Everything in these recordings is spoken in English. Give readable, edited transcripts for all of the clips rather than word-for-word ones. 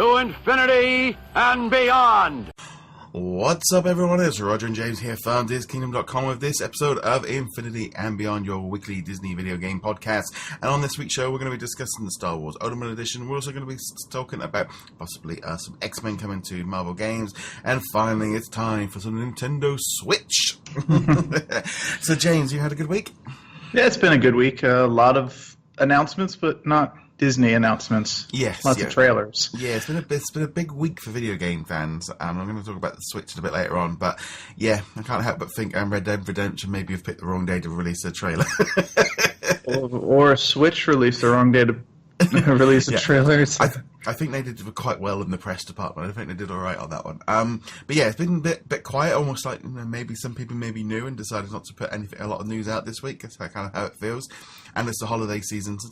to infinity and beyond. What's up, everyone? It's Roger and James here from DisKingdom.com with this episode of Infinity and Beyond, your weekly Disney video game podcast. And on this week's show, we're going to be discussing the Star Wars Ultimate Edition. We're also going to be talking about possibly some X-Men coming to Marvel Games. And finally, it's time for some Nintendo Switch. So, James, you had a good week? Yeah, it's been a good week. A lot of announcements, but not Disney announcements. Yes, lots of trailers. Yeah, it's been a big week for video game fans. I'm going to talk about the Switch a bit later on, but yeah, I can't help but think Red Dead Redemption maybe have picked the wrong day to release a trailer. or Switch released the wrong day to release a trailer. I think they did quite well in the press department. I think they did all right on that one. But yeah, it's been a bit quiet, almost like maybe some people maybe knew and decided not to put a lot of news out this week. That's kind of how it feels. And it's the holiday season, so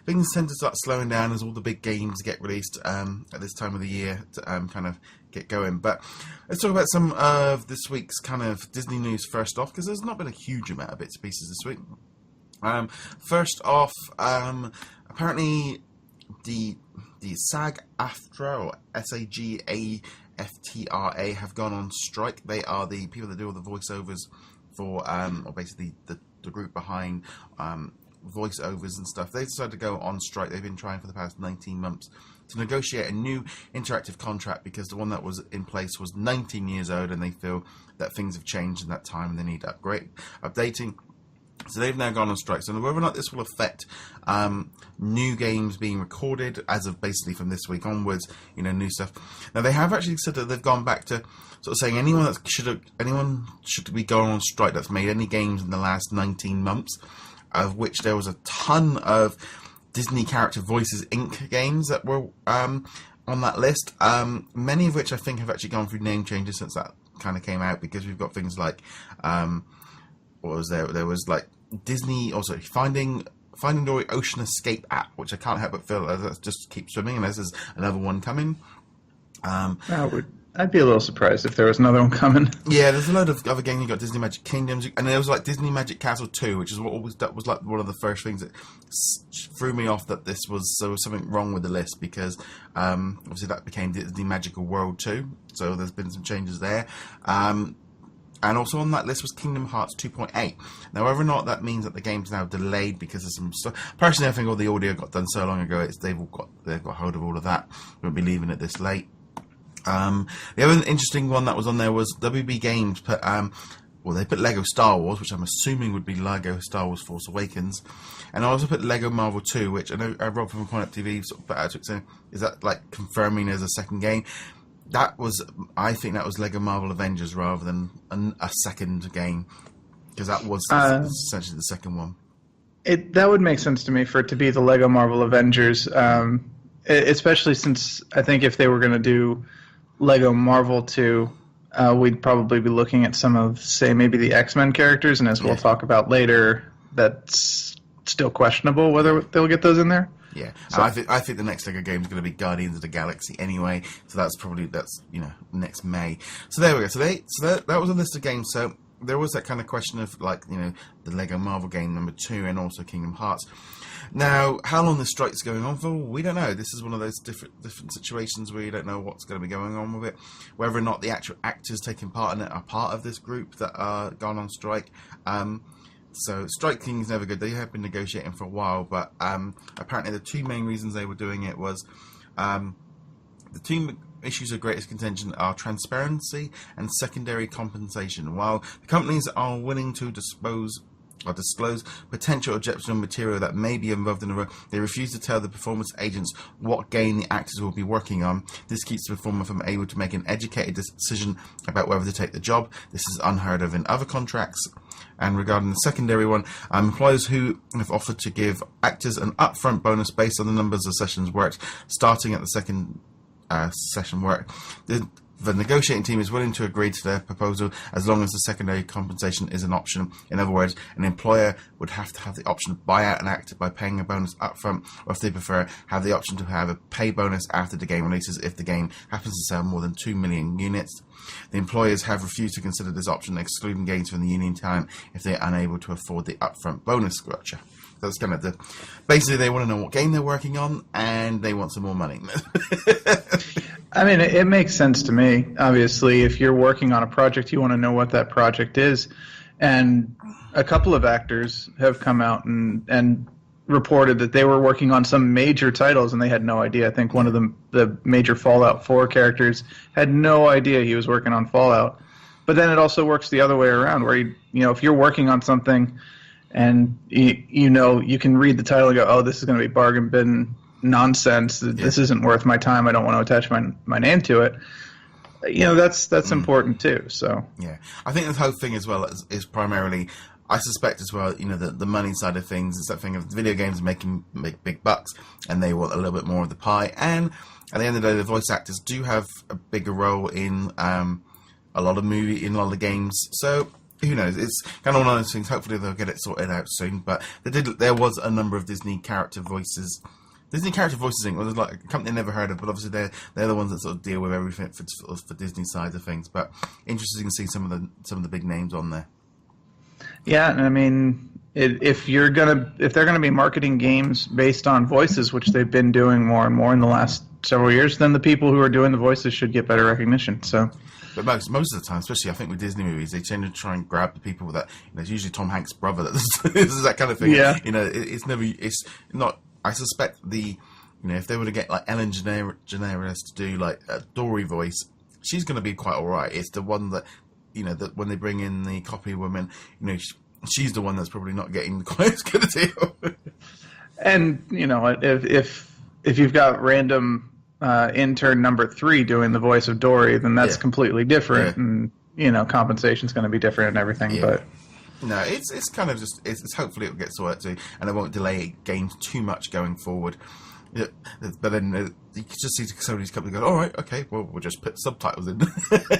things tend to start slowing down as all the big games get released at this time of the year to kind of get going. But let's talk about some of this week's kind of Disney news first off, because there's not been a huge amount of bits and pieces this week. First off, apparently the SAG-AFTRA or SAG-AFTRA have gone on strike. They are the people that do all the voiceovers for, or basically the group behind voiceovers and stuff. They decided to go on strike. They've been trying for the past 19 months to negotiate a new interactive contract because the one that was in place was 19 years old, and they feel that things have changed in that time and they need updating. So they've now gone on strike. So whether or not this will affect new games being recorded as of basically from this week onwards, new stuff. Now they have actually said that they've gone back to sort of saying anyone should be going on strike that's made any games in the last 19 months, of which there was a ton of Disney Character Voices Inc. games that were on that list. Many of which I think have actually gone through name changes since that kind of came out, because we've got things like what was there? There was like Disney, also Finding Dory Ocean Escape app, which I can't help but feel that just keeps swimming, unless there's another one coming. I'd be a little surprised if there was another one coming. Yeah, there's a load of other games. You got Disney Magic Kingdoms, and there was like Disney Magic Castle 2, which is that was like one of the first things that threw me off, that there was something wrong with the list, because obviously that became Disney Magical World 2, so there's been some changes there. And also on that list was Kingdom Hearts 2.8. Now, whether or not that means that the game's now delayed because of some stuff, personally, I think all the audio got done so long ago, they've got hold of all of that. Won't be leaving it this late. The other interesting one that was on there was WB Games put, they put Lego Star Wars, which I'm assuming would be Lego Star Wars Force Awakens, and I also put Lego Marvel 2, which I know Rob from Coin Up TV sort of put out to it saying, is that like confirming there's a second game? I think that was Lego Marvel Avengers rather than a second game, because that was essentially the second one. That would make sense to me for it to be the Lego Marvel Avengers, especially since I think if they were going to do Lego Marvel 2, we'd probably be looking at some of, say, maybe the X-Men characters, and as we'll talk about later, that's still questionable whether they'll get those in there. Yeah, so I think the next Lego game is going to be Guardians of the Galaxy anyway. So that's next May. So there we go. So that was a list of games. So there was that kind of question of the Lego Marvel game number 2 and also Kingdom Hearts. Now, how long the strike's going on for, we don't know. This is one of those different situations where you don't know what's going to be going on with it. Whether or not the actual actors taking part in it are part of this group that are gone on strike. So striking is never good. They have been negotiating for a while, but apparently the two main reasons they were doing it was the two issues of greatest contention are transparency and secondary compensation. While the companies are willing to disclose potential objectionable material that may be involved in the role, they refuse to tell the performance agents what game the actors will be working on. This keeps the performer from able to make an educated decision about whether to take the job. This is unheard of in other contracts. And regarding the secondary one, employers who have offered to give actors an upfront bonus based on the numbers of sessions worked, starting at the second session work. The The negotiating team is willing to agree to their proposal as long as the secondary compensation is an option. In other words, an employer would have to have the option to buy out an actor by paying a bonus upfront, or if they prefer, have the option to have a pay bonus after the game releases if the game happens to sell more than 2 million units. The employers have refused to consider this option, excluding games from the union time if they are unable to afford the upfront bonus structure. So it's kind of basically they want to know what game they're working on and they want some more money. I mean, it makes sense to me. Obviously, if you're working on a project, you want to know what that project is. And a couple of actors have come out and reported that they were working on some major titles and they had no idea. I think one of the major Fallout 4 characters had no idea he was working on Fallout. But then it also works the other way around, where if you're working on something and you can read the title and go, oh, this is going to be bargain bin nonsense. This isn't worth my time. I don't want to attach my name to it. That's important too. So yeah, I think the whole thing as well is primarily, I suspect as well, the money side of things is that thing of video games make big bucks, and they want a little bit more of the pie. And at the end of the day, the voice actors do have a bigger role in a lot of the games. So who knows? It's kind of one of those things. Hopefully they'll get it sorted out soon. But there was a number of Disney character voices. Disney Character Voices Inc. was like a company I never heard of, but obviously they're the ones that sort of deal with everything for Disney side of things. But interesting to see some of the big names on there. Yeah, and I mean, if they're gonna be marketing games based on voices, which they've been doing more and more in the last several years, then the people who are doing the voices should get better recognition. So. But most of the time, especially I think with Disney movies, they tend to try and grab the people that it's usually Tom Hanks' brother that kind of thing. Yeah. It's not. I suspect if they were to get like Ellen DeGeneres to do like a Dory voice, she's going to be quite all right. It's the one that that when they bring in the copy woman, she's the one that's probably not getting quite as good a deal. And if you've got random intern number 3 doing the voice of Dory, then that's completely different, and compensation's going to be different and everything. Yeah. But no, it's kind of just it's hopefully it'll get sorted too, and it won't delay games too much going forward. Yeah, but then you can just see some of these companies go, all right, okay, well we'll just put subtitles in.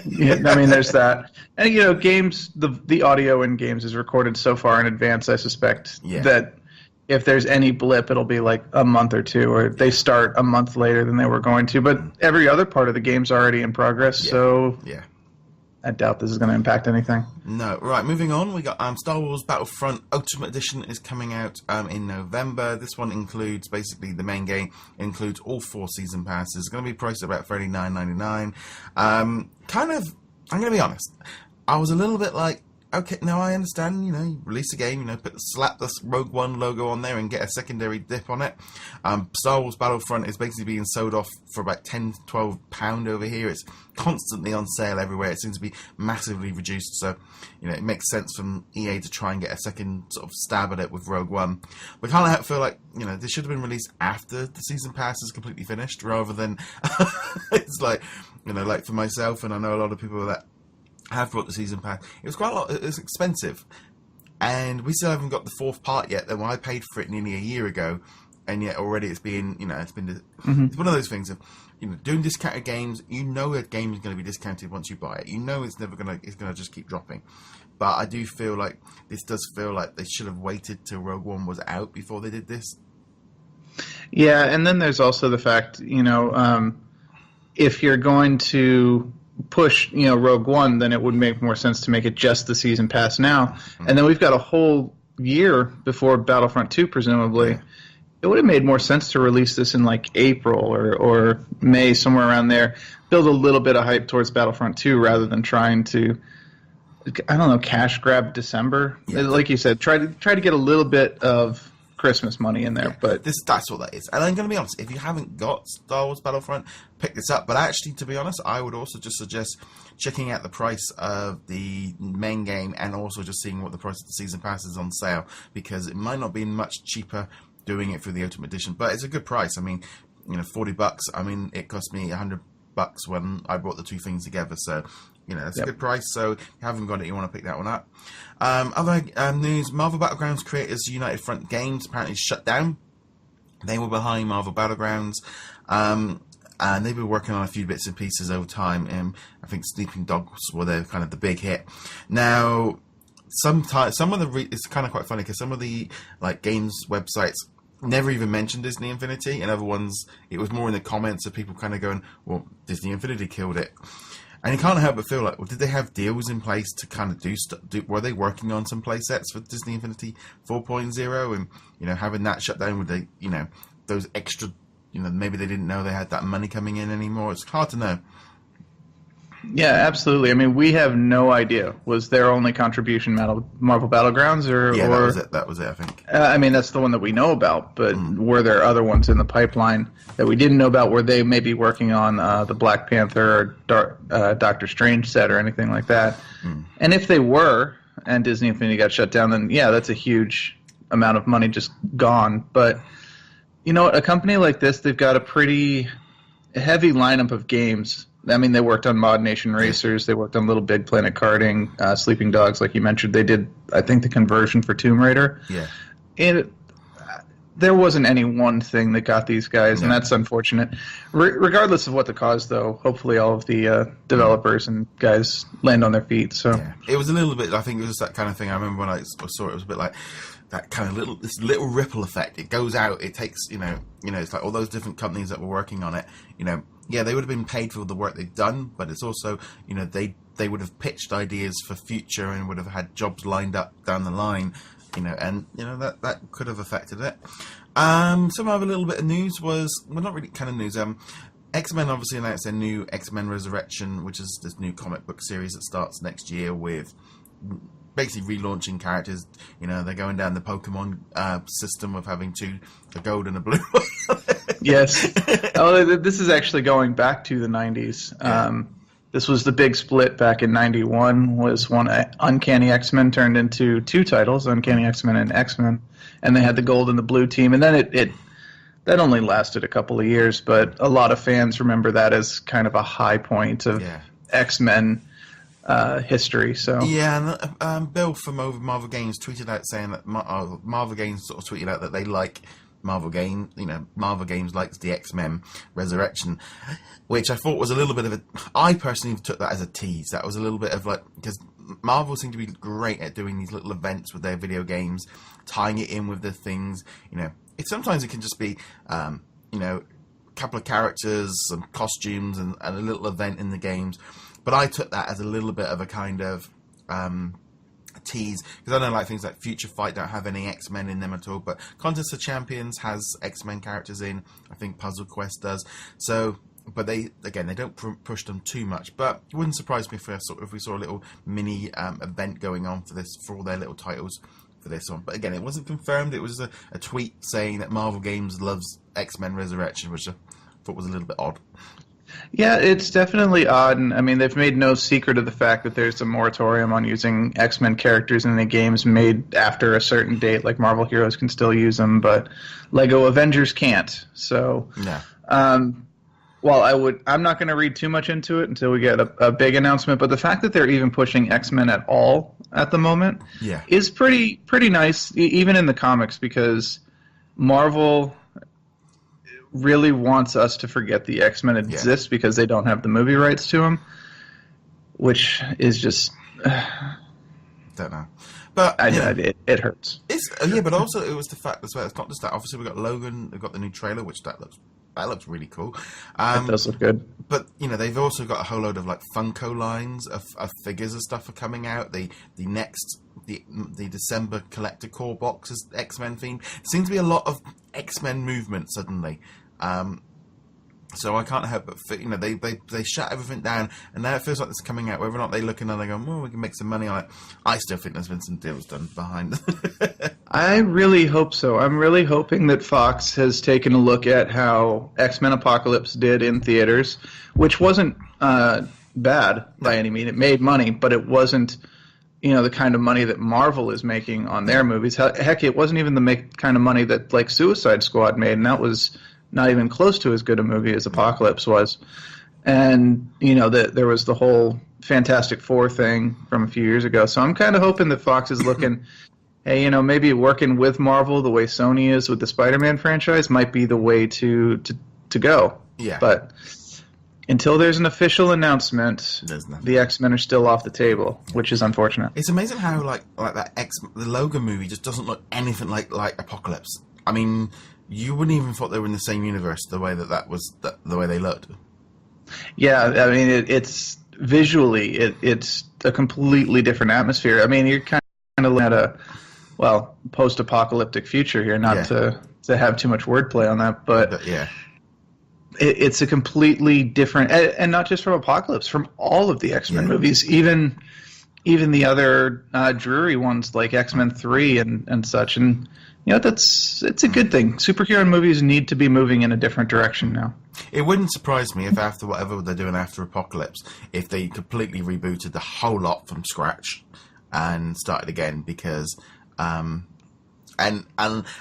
Yeah, I mean there's that, and games the audio in games is recorded so far in advance. I suspect that if there's any blip, it'll be like a month or two, or they start a month later than they were going to. But every other part of the game's already in progress, so I doubt this is going to impact anything. No. Right, moving on, we got Star Wars Battlefront Ultimate Edition is coming out in November. This one includes, basically, the main game includes all 4 season passes. It's going to be priced at about $39.99. I'm going to be honest, I was a little bit like, okay, now I understand, you release a game, slap the Rogue One logo on there and get a secondary dip on it. Star Wars Battlefront is basically being sold off for about £10 to £12 over here. It's constantly on sale everywhere. It seems to be massively reduced, so, it makes sense from EA to try and get a second sort of stab at it with Rogue One. But kind of feel like, this should have been released after the season pass is completely finished, rather than, it's like, like for myself, and I know a lot of people that have brought the season pass. It was quite a lot. It was expensive, and we still haven't got the 4th part yet. Then I paid for it nearly a year ago, and yet already it's been, it's one of those things of, doing discounted games. A game is going to be discounted once you buy it. It's never going to just keep dropping. But I do feel like this does feel like they should have waited till Rogue One was out before they did this. Yeah, and then there's also the fact, if you're going to push, Rogue One, then it would make more sense to make it just the season pass now. And then we've got a whole year before Battlefront 2, presumably. Yeah. It would have made more sense to release this in like April or May, somewhere around there. Build a little bit of hype towards Battlefront 2 rather than trying to, cash grab December. Yeah. Like you said, try to get a little bit of Christmas money in there. Yeah, but that's what that is. And I'm going to be honest, if you haven't got Star Wars Battlefront, pick this up. But actually, to be honest, I would also just suggest checking out the price of the main game and also just seeing what the price of the season pass is on sale, because it might not be much cheaper doing it through the Ultimate Edition, but it's a good price. I mean, $40. I mean, it cost me $100 when I brought the 2 things together, so that's a good price. So if you haven't got it, you want to pick that one up. Other news: Marvel Battlegrounds creators United Front Games apparently shut down. They were behind Marvel Battlegrounds. and they've been working on a few bits and pieces over time. And I think Sleeping Dogs were their kind of the big hit. Now, sometimes it's kind of quite funny because some of the like games websites never even mentioned Disney Infinity, and other ones it was more in the comments of people kind of going, "Well, Disney Infinity killed it." And you can't help but feel like, well, did they have deals in place to kind of do stuff? Were they working on some play sets for Disney Infinity 4.0? And, you know, having that shut down, would they, you know, those extra, you know, maybe they didn't know they had that money coming in anymore? It's hard to know. Yeah, absolutely. I mean, we have no idea. Was their only contribution Marvel Battlegrounds, or yeah, that was it. That was it, I think. I mean, that's the one that we know about. But were there other ones in the pipeline that we didn't know about? Were they maybe working on the Black Panther or Doctor Strange set or anything like that? And if they were, and Disney Infinity got shut down, then yeah, that's a huge amount of money just gone. But you know, a company like this, they've got a pretty heavy lineup of games. I mean, they worked on Mod Nation Racers. They worked on Little Big Planet Karting, Sleeping Dogs, like you mentioned. They did, I think, the conversion for Tomb Raider. Yeah. And there wasn't any one thing that got these guys, and that's unfortunate. Regardless of what the cause, though, hopefully all of the developers and guys land on their feet. So yeah. It was a little bit, I think it was that kind of thing. I remember when I saw it, it was a bit like that kind of this little ripple effect. It goes out, it takes, you know, it's like all those different companies that were working on it, you know, yeah, they would have been paid for the work they've done, but it's also, you know, they would have pitched ideas for future and would have had jobs lined up down the line, you know, and, you know, that could have affected it. Some other little bit of news was, well, not really kind of news, X-Men obviously announced their new X-Men Resurrection, which is this new comic book series that starts next year with basically relaunching characters. You know, they're going down the Pokemon system of having a gold and a blue. Yes. Oh, this is actually going back to the 90s. Yeah. This was the big split back in 91, was one Uncanny X-Men turned into two titles, Uncanny X-Men and X-Men, and they had the gold and the blue team. And then that only lasted a couple of years, but a lot of fans remember that as kind of a high point of X-Men history. So yeah, and Bill from Marvel Games tweeted out saying that Marvel Games sort of tweeted out that they like Marvel Games. You know, Marvel Games likes the X-Men Resurrection, which I thought was a little bit of a. I personally took that as a tease. That was a little bit of like, because Marvel seem to be great at doing these little events with their video games, tying it in with the things. You know, sometimes it can just be, you know, a couple of characters, some costumes, and a little event in the games. But I took that as a little bit of a kind of tease, because I don't like things like Future Fight don't have any X-Men in them at all, but Contest of Champions has X-Men characters in. I think Puzzle Quest does. So, but they don't push them too much. But it wouldn't surprise me if we saw a little mini event going on for all their little titles for this one. But again, it wasn't confirmed. It was a tweet saying that Marvel Games loves X-Men Resurrection, which I thought was a little bit odd. Yeah, it's definitely odd, and I mean, they've made no secret of the fact that there's a moratorium on using X-Men characters in the games made after a certain date. Like, Marvel Heroes can still use them, but Lego Avengers can't. So, well, I'm not going to read too much into it until we get a big announcement, but the fact that they're even pushing X-Men at all at the moment is pretty nice, even in the comics, because Marvel really wants us to forget the X-Men exist because they don't have the movie rights to them, which is just don't know, but it hurts. It's but also it was the fact as well. It's not just that. Obviously, we got Logan. We've got the new trailer, which that looks really cool. It does look good. But you know, they've also got a whole load of like Funko lines of figures and stuff are coming out. The December collector core box is X-Men themed. It seems to be a lot of X-Men movement suddenly. So I can't help but you know, they shut everything down, and now it feels like it's coming out. Whether or not they look and they're going, well, we can make some money on it. I still think there's been some deals done behind. I really hope so. I'm really hoping that Fox has taken a look at how X-Men Apocalypse did in theaters, which wasn't bad by any means. It made money, but it wasn't, you know, the kind of money that Marvel is making on their movies. Heck, it wasn't even the kind of money that like Suicide Squad made, and that was not even close to as good a movie as Apocalypse was. And, you know, there was the whole Fantastic Four thing from a few years ago. So I'm kind of hoping that Fox is looking, hey, you know, maybe working with Marvel the way Sony is with the Spider-Man franchise might be the way to to go. Yeah. But until there's an official announcement, the X-Men are still off the table, which is unfortunate. It's amazing how like the Logan movie just doesn't look anything like Apocalypse. I mean, you wouldn't even thought they were in the same universe the way that was the way they looked. Yeah, I mean, it's visually it's a completely different atmosphere. I mean, you're kind of looking at a post-apocalyptic future here. Not to have too much wordplay on that, but yeah. It's a completely different, and not just from Apocalypse, from all of the X-Men movies, even the other dreary ones like X-Men 3 and such. And it's a good thing. Superhero movies need to be moving in a different direction now. It wouldn't surprise me if after whatever they're doing after Apocalypse, if they completely rebooted the whole lot from scratch and started again, because and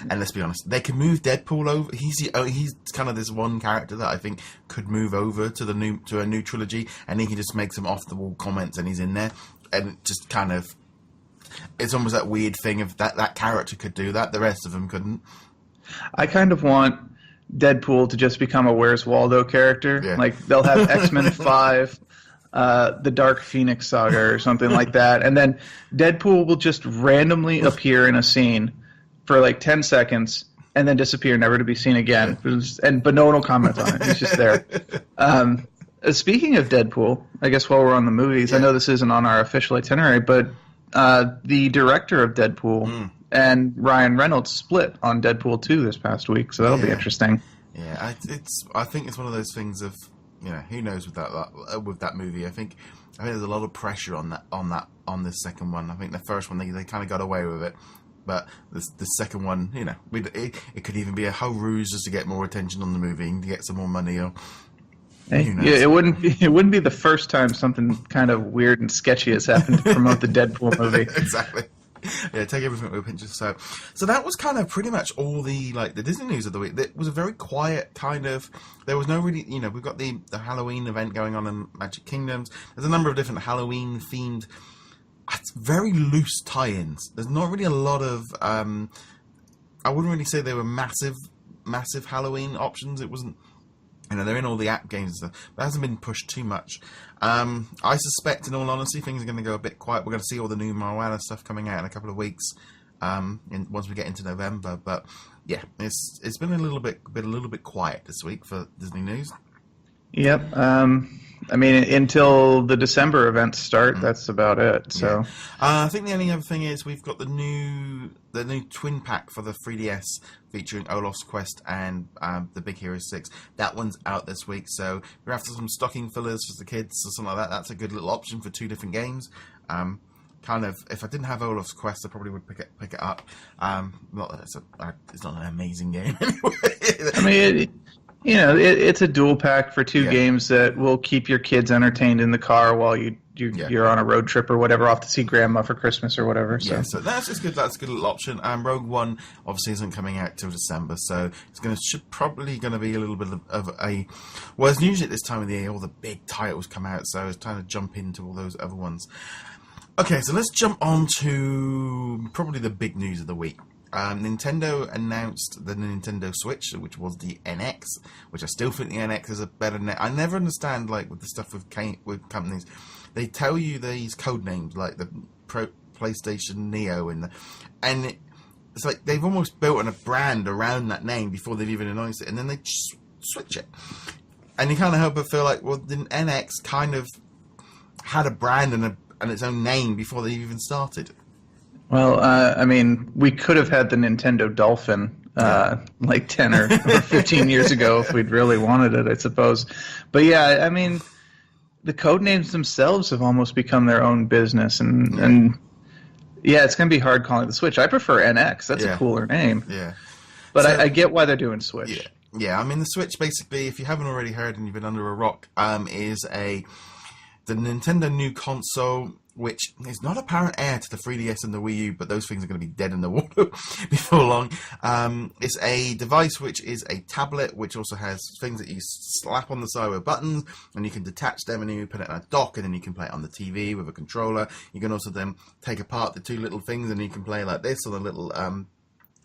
let's be honest, they can move Deadpool over. He's kind of this one character that I think could move over to a new trilogy, and he can just make some off the wall comments, and he's in there, and just kind of, it's almost that weird thing of that character could do that, the rest of them couldn't. I kind of want Deadpool to just become a Where's Waldo character. Yeah. Like they'll have X-Men 5. The Dark Phoenix Saga or something like that, and then Deadpool will just randomly appear in a scene for like 10 seconds and then disappear, never to be seen again. But no one will comment on it. He's just there. Speaking of Deadpool, I guess while we're on the movies, I know this isn't on our official itinerary, but the director of Deadpool and Ryan Reynolds split on Deadpool 2 this past week, so that'll be interesting. Yeah, I think it's one of those things of, who knows with that movie. I think there's a lot of pressure on this second one. I think the first one they kind of got away with it. But the second one, it could even be a whole ruse just to get more attention on the movie and to get some more money. Or who knows? Yeah, it wouldn't be the first time something kind of weird and sketchy has happened to promote the Deadpool movie. Exactly. Yeah, take everything with a pinch of salt. So that was kind of pretty much all the Disney news of the week. It was a very quiet kind of. There was no really, we've got the Halloween event going on in Magic Kingdoms. There's a number of different Halloween themed. It's very loose tie-ins. There's not really a lot of. I wouldn't really say they were massive Halloween options. It wasn't. They're in all the app games and stuff, but it hasn't been pushed too much. I suspect, in all honesty, things are going to go a bit quiet. We're going to see all the new Moana stuff coming out in a couple of weeks, once we get into November. But yeah, it's been a little bit quiet this week for Disney news. Yep. I mean, until the December events start, that's about it. So, I think the only other thing is we've got the new twin pack for the 3DS featuring Olaf's Quest and the Big Hero 6. That one's out this week. So if you're after some stocking fillers for the kids or something like that, that's a good little option for two different games. Kind of, if I didn't have Olaf's Quest, I probably would pick it up. Not that it's not an amazing game anyway. I mean. It's a dual pack for two games that will keep your kids entertained in the car while you're on a road trip or whatever, off to see Grandma for Christmas or whatever. So. Yeah, so that's just good. That's a good little option. Rogue One obviously isn't coming out till December, so it's probably going to be a little bit of a. Well, it's usually at this time of the year all the big titles come out, so it's time to jump into all those other ones. Okay, so let's jump on to probably the big news of the week. Nintendo announced the Nintendo Switch, which was the NX, which I still think the NX is a better I never understand, with the stuff with companies. They tell you these code names, like the PlayStation Neo, and it's like they've almost built a brand around that name before they've even announced it, and then they just switch it. And you kind of hope and feel like, well, the NX kind of had a brand and its own name before they even started. Well, I mean, we could have had the Nintendo Dolphin like 10 or 15 years ago if we'd really wanted it, I suppose. But yeah, I mean, the code names themselves have almost become their own business. And it's going to be hard calling it the Switch. I prefer NX. That's a cooler name. Yeah. But I get why they're doing Switch. Yeah, I mean, the Switch, basically, if you haven't already heard and you've been under a rock, is the Nintendo new console, which is not apparent heir to the 3DS and the Wii U, but those things are going to be dead in the water before long. It's a device which is a tablet, which also has things that you slap on the side with buttons, and you can detach them, and then you put it in a dock, and then you can play it on the TV with a controller. You can also then take apart the two little things, and you can play like this on a little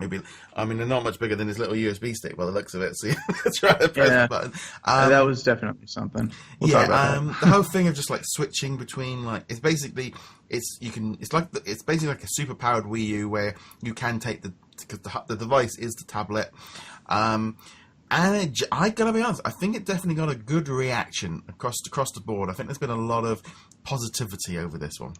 Maybe, I mean, they're not much bigger than this little USB stick by the looks of it. So try to press the button. That was definitely something. We'll talk about that. The whole thing of just like switching between it's basically it's basically like a super powered Wii U where you can take because the device is the tablet. And I gotta be honest, I think it definitely got a good reaction across the board. I think there's been a lot of positivity over this one.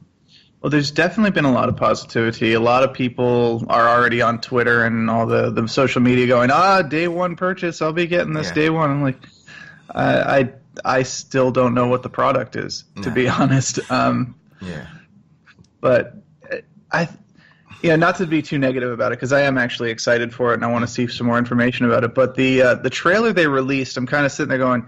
Well, there's definitely been a lot of positivity. A lot of people are already on Twitter and all the social media going, day one purchase, I'll be getting this day one. I'm like, I still don't know what the product is, to be honest. But not to be too negative about it, because I am actually excited for it and I want to see some more information about it. But the trailer they released, I'm kind of sitting there going,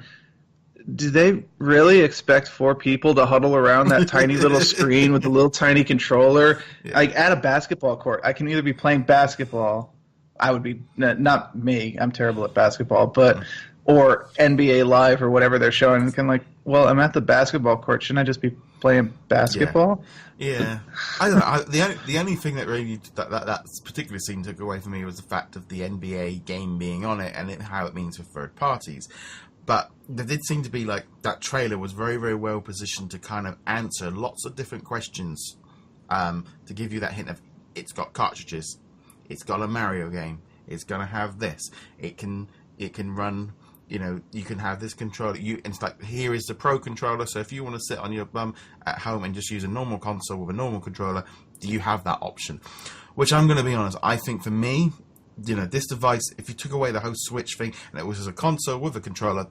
do they really expect 4 people to huddle around that tiny little screen with a little tiny controller? Like at a basketball court, I can either be playing basketball. I would be not me. I'm terrible at basketball, or NBA Live or whatever they're showing. And kind of like, well, I'm at the basketball court. Shouldn't I just be playing basketball? Yeah. I don't know. The only thing that really that particular scene took away from me was the fact of the NBA game being on it and how it means for third parties. But there did seem to be like that trailer was very, very well positioned to kind of answer lots of different questions, to give you that hint of it's got cartridges, it's got a Mario game, it's gonna have this, it can run, you can have this controller. It's like, here is the Pro controller. So if you want to sit on your bum at home and just use a normal console with a normal controller, do you have that option? Which I'm going to be honest, I think for me, this device, if you took away the whole Switch thing and it was just a console with a controller,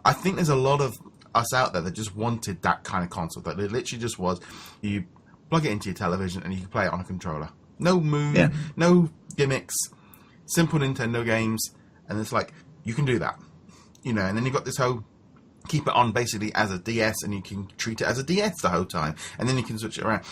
I think there's a lot of us out there that just wanted that kind of console. That it literally just was, you plug it into your television and you can play it on a controller. No move, no gimmicks, simple Nintendo games, and it's like, you can do that. And then you've got this whole keep it on basically as a DS, and you can treat it as a DS the whole time, and then you can switch it around.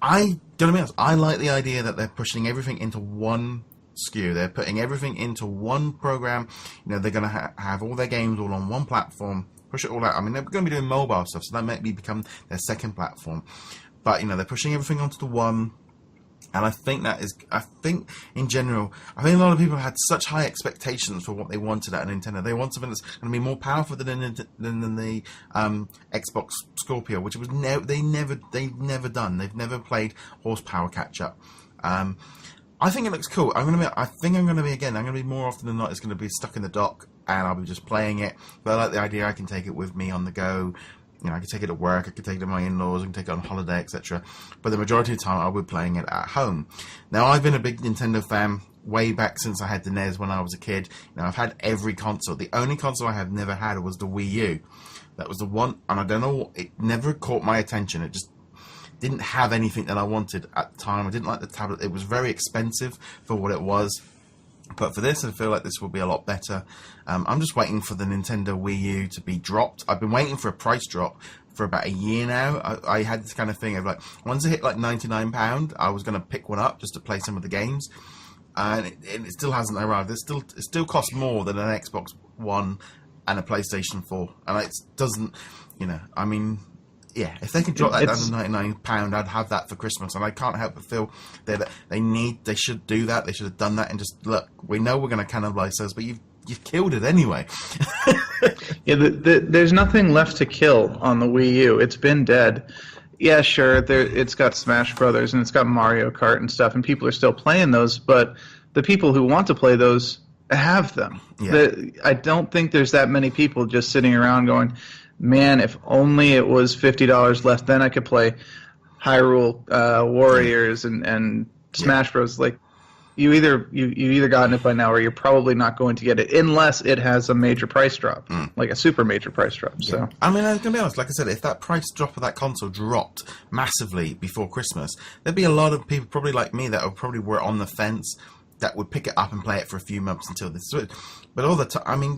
I don't know, I like the idea that they're pushing everything into one SKU. They're putting everything into one program. They're going to have all their games all on one platform, push it all out. I mean, they're going to be doing mobile stuff, so that might become their second platform. But, they're pushing everything onto the one. And I think in general, a lot of people had such high expectations for what they wanted out of Nintendo. They want something that's going to be more powerful than the Xbox Scorpio, which was they've never done. They've never played horsepower catch up. I think it looks cool. I'm going to be more often than not, it's going to be stuck in the dock and I'll be just playing it. But I like the idea I can take it with me on the go. I can take it at work, I can take it to my in-laws, I can take it on holiday, etc. But the majority of the time, I'll be playing it at home. Now, I've been a big Nintendo fan way back since I had the NES when I was a kid. I've had every console. The only console I have never had was the Wii U. That was the one, and I don't know, it never caught my attention. It just didn't have anything that I wanted at the time. I didn't like the tablet. It was very expensive for what it was. But for this, I feel like this will be a lot better. I'm just waiting for the Nintendo Wii U to be dropped. I've been waiting for a price drop for about a year now. I had this kind of thing of like, once it hit like £99, I was going to pick one up just to play some of the games. And it still hasn't arrived. It still costs more than an Xbox One and a PlayStation 4. And it doesn't, if they could drop that down to £99, I'd have that for Christmas. And I can't help but feel that they should do that. They should have done that and just, look, we know we're going to cannibalize those, but you've killed it anyway. There's nothing left to kill on the Wii U. It's been dead. Yeah, sure, it's got Smash Brothers and it's got Mario Kart and stuff, and people are still playing those, but the people who want to play those have them. Yeah. I don't think there's that many people just sitting around going, man, if only it was $50 less, then I could play Hyrule Warriors and Smash Bros. Like, you either gotten it by now, or you're probably not going to get it unless it has a major price drop, like a super major price drop. Yeah. So I'm gonna be honest. Like I said, if that price drop of that console dropped massively before Christmas, there'd be a lot of people, probably like me, that were on the fence, that would pick it up and play it for a few months until this. But all the time,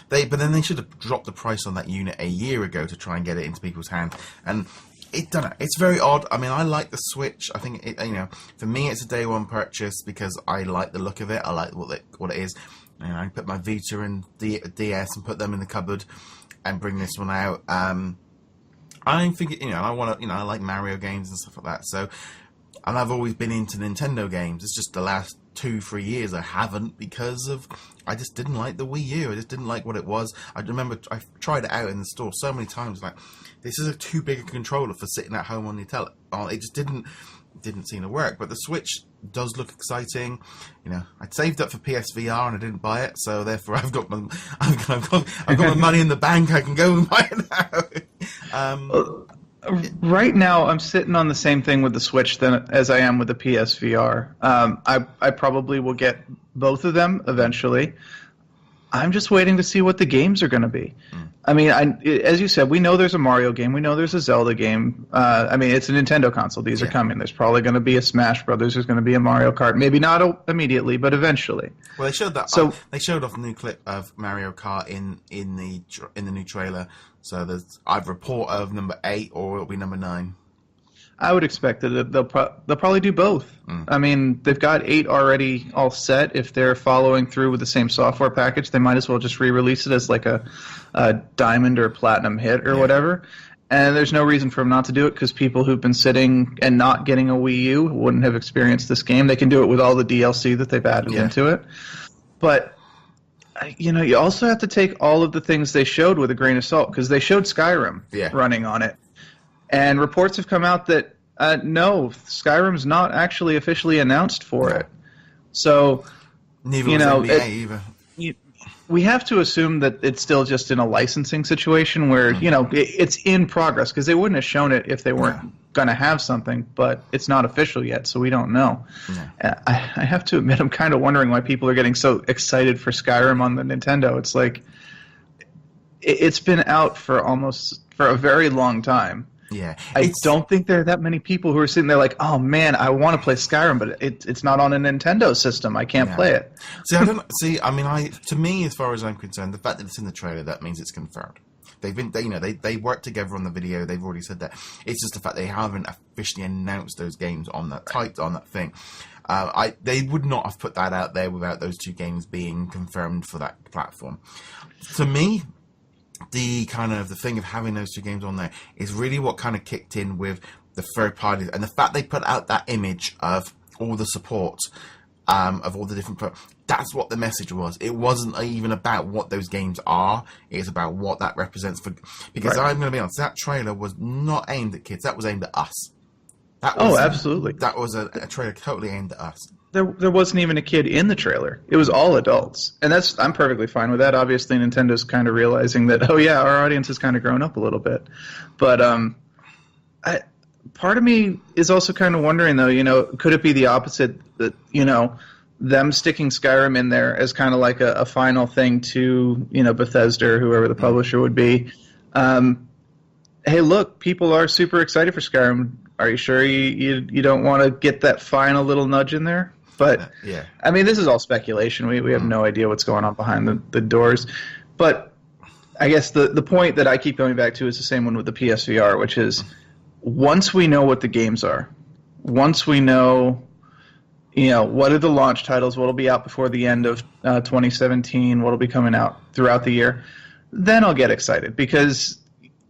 but then they should have dropped the price on that unit a year ago to try and get it into people's hands. And it's very odd. I like the Switch. I think for me, it's a day one purchase because I like the look of it. I like what it is. I put my Vita and DS and put them in the cupboard and bring this one out. I think I want to. I like Mario games and stuff like that. So And I've always been into Nintendo games. It's just the last 2-3 years I haven't, because of I just didn't like the Wii U. I just didn't like what it was. I remember I tried it out in the store so many times. Like, this is too big a controller for sitting at home on your tele. It just didn't seem to work. But the Switch does look exciting. You know, I'd saved up for PSVR and I didn't buy it, so therefore I've got my money in the bank. I can go and buy it now. Right now, I'm sitting on the same thing with the Switch as I am with the PSVR. I probably will get both of them eventually. I'm just waiting to see what the games are going to be. I mean, as you said, we know there's a Mario game. We know there's a Zelda game. I mean, it's a Nintendo console. These are coming. There's probably going to be a Smash Brothers. There's going to be a Mario Kart. Maybe not immediately, but eventually. Well, they showed that. So they showed off a new clip of Mario Kart in the new trailer. So there's either a report of number 8 or it'll be number 9. I would expect that they'll probably do both. I mean, they've got 8 already all set. If they're following through with the same software package, they might as well just re-release it as like a diamond or platinum hit or whatever. And there's no reason for them not to do it, because people who've been sitting and not getting a Wii U wouldn't have experienced this game. They can do it with all the DLC that they've added into it. But you know, you also have to take all of the things they showed with a grain of salt, because they showed Skyrim running on it. And reports have come out that, no, Skyrim's not actually officially announced for it. So, neither was NBA either. We have to assume that it's still just in a licensing situation where, you know, it's in progress, because they wouldn't have shown it if they weren't going to have something, but it's not official yet, so we don't know. I have to admit, I'm kind of wondering why people are getting so excited for Skyrim on the Nintendo. It's like, it's been out for a very long time. Yeah, I don't think there are that many people who are sitting there like, oh man, I want to play Skyrim, but it's not on a Nintendo system. I can't play it. To me, as far as I'm concerned, the fact that it's in the trailer, that means it's confirmed. They worked together on the video. They've already said that. It's just the fact they haven't officially announced those games on that thing. They would not have put that out there without those 2 games being confirmed for that platform. To me, the thing of having those 2 games on there is really what kind of kicked in with the third parties, and the fact they put out that image of all the support of all the different. That's what the message was. It wasn't even about what those games are. It's about what that represents for. Because I'm going to be honest, that trailer was not aimed at kids. That was aimed at us. Absolutely. That was a trailer totally aimed at us. There wasn't even a kid in the trailer. It was all adults. And I'm perfectly fine with that. Obviously, Nintendo's kind of realizing that, our audience has kind of grown up a little bit. But part of me is also kind of wondering, though, you know, could it be the opposite, that, you know, them sticking Skyrim in there as kind of like a final thing to, you know, Bethesda or whoever the publisher would be. Hey, look, people are super excited for Skyrim. Are you sure you don't want to get that final little nudge in there? But, I mean, this is all speculation. We have no idea what's going on behind the doors. But I guess the point that I keep going back to is the same one with the PSVR, which is once we know what the games are, once we know, you know, what are the launch titles, what will be out before the end of 2017, what will be coming out throughout the year, then I'll get excited. Because,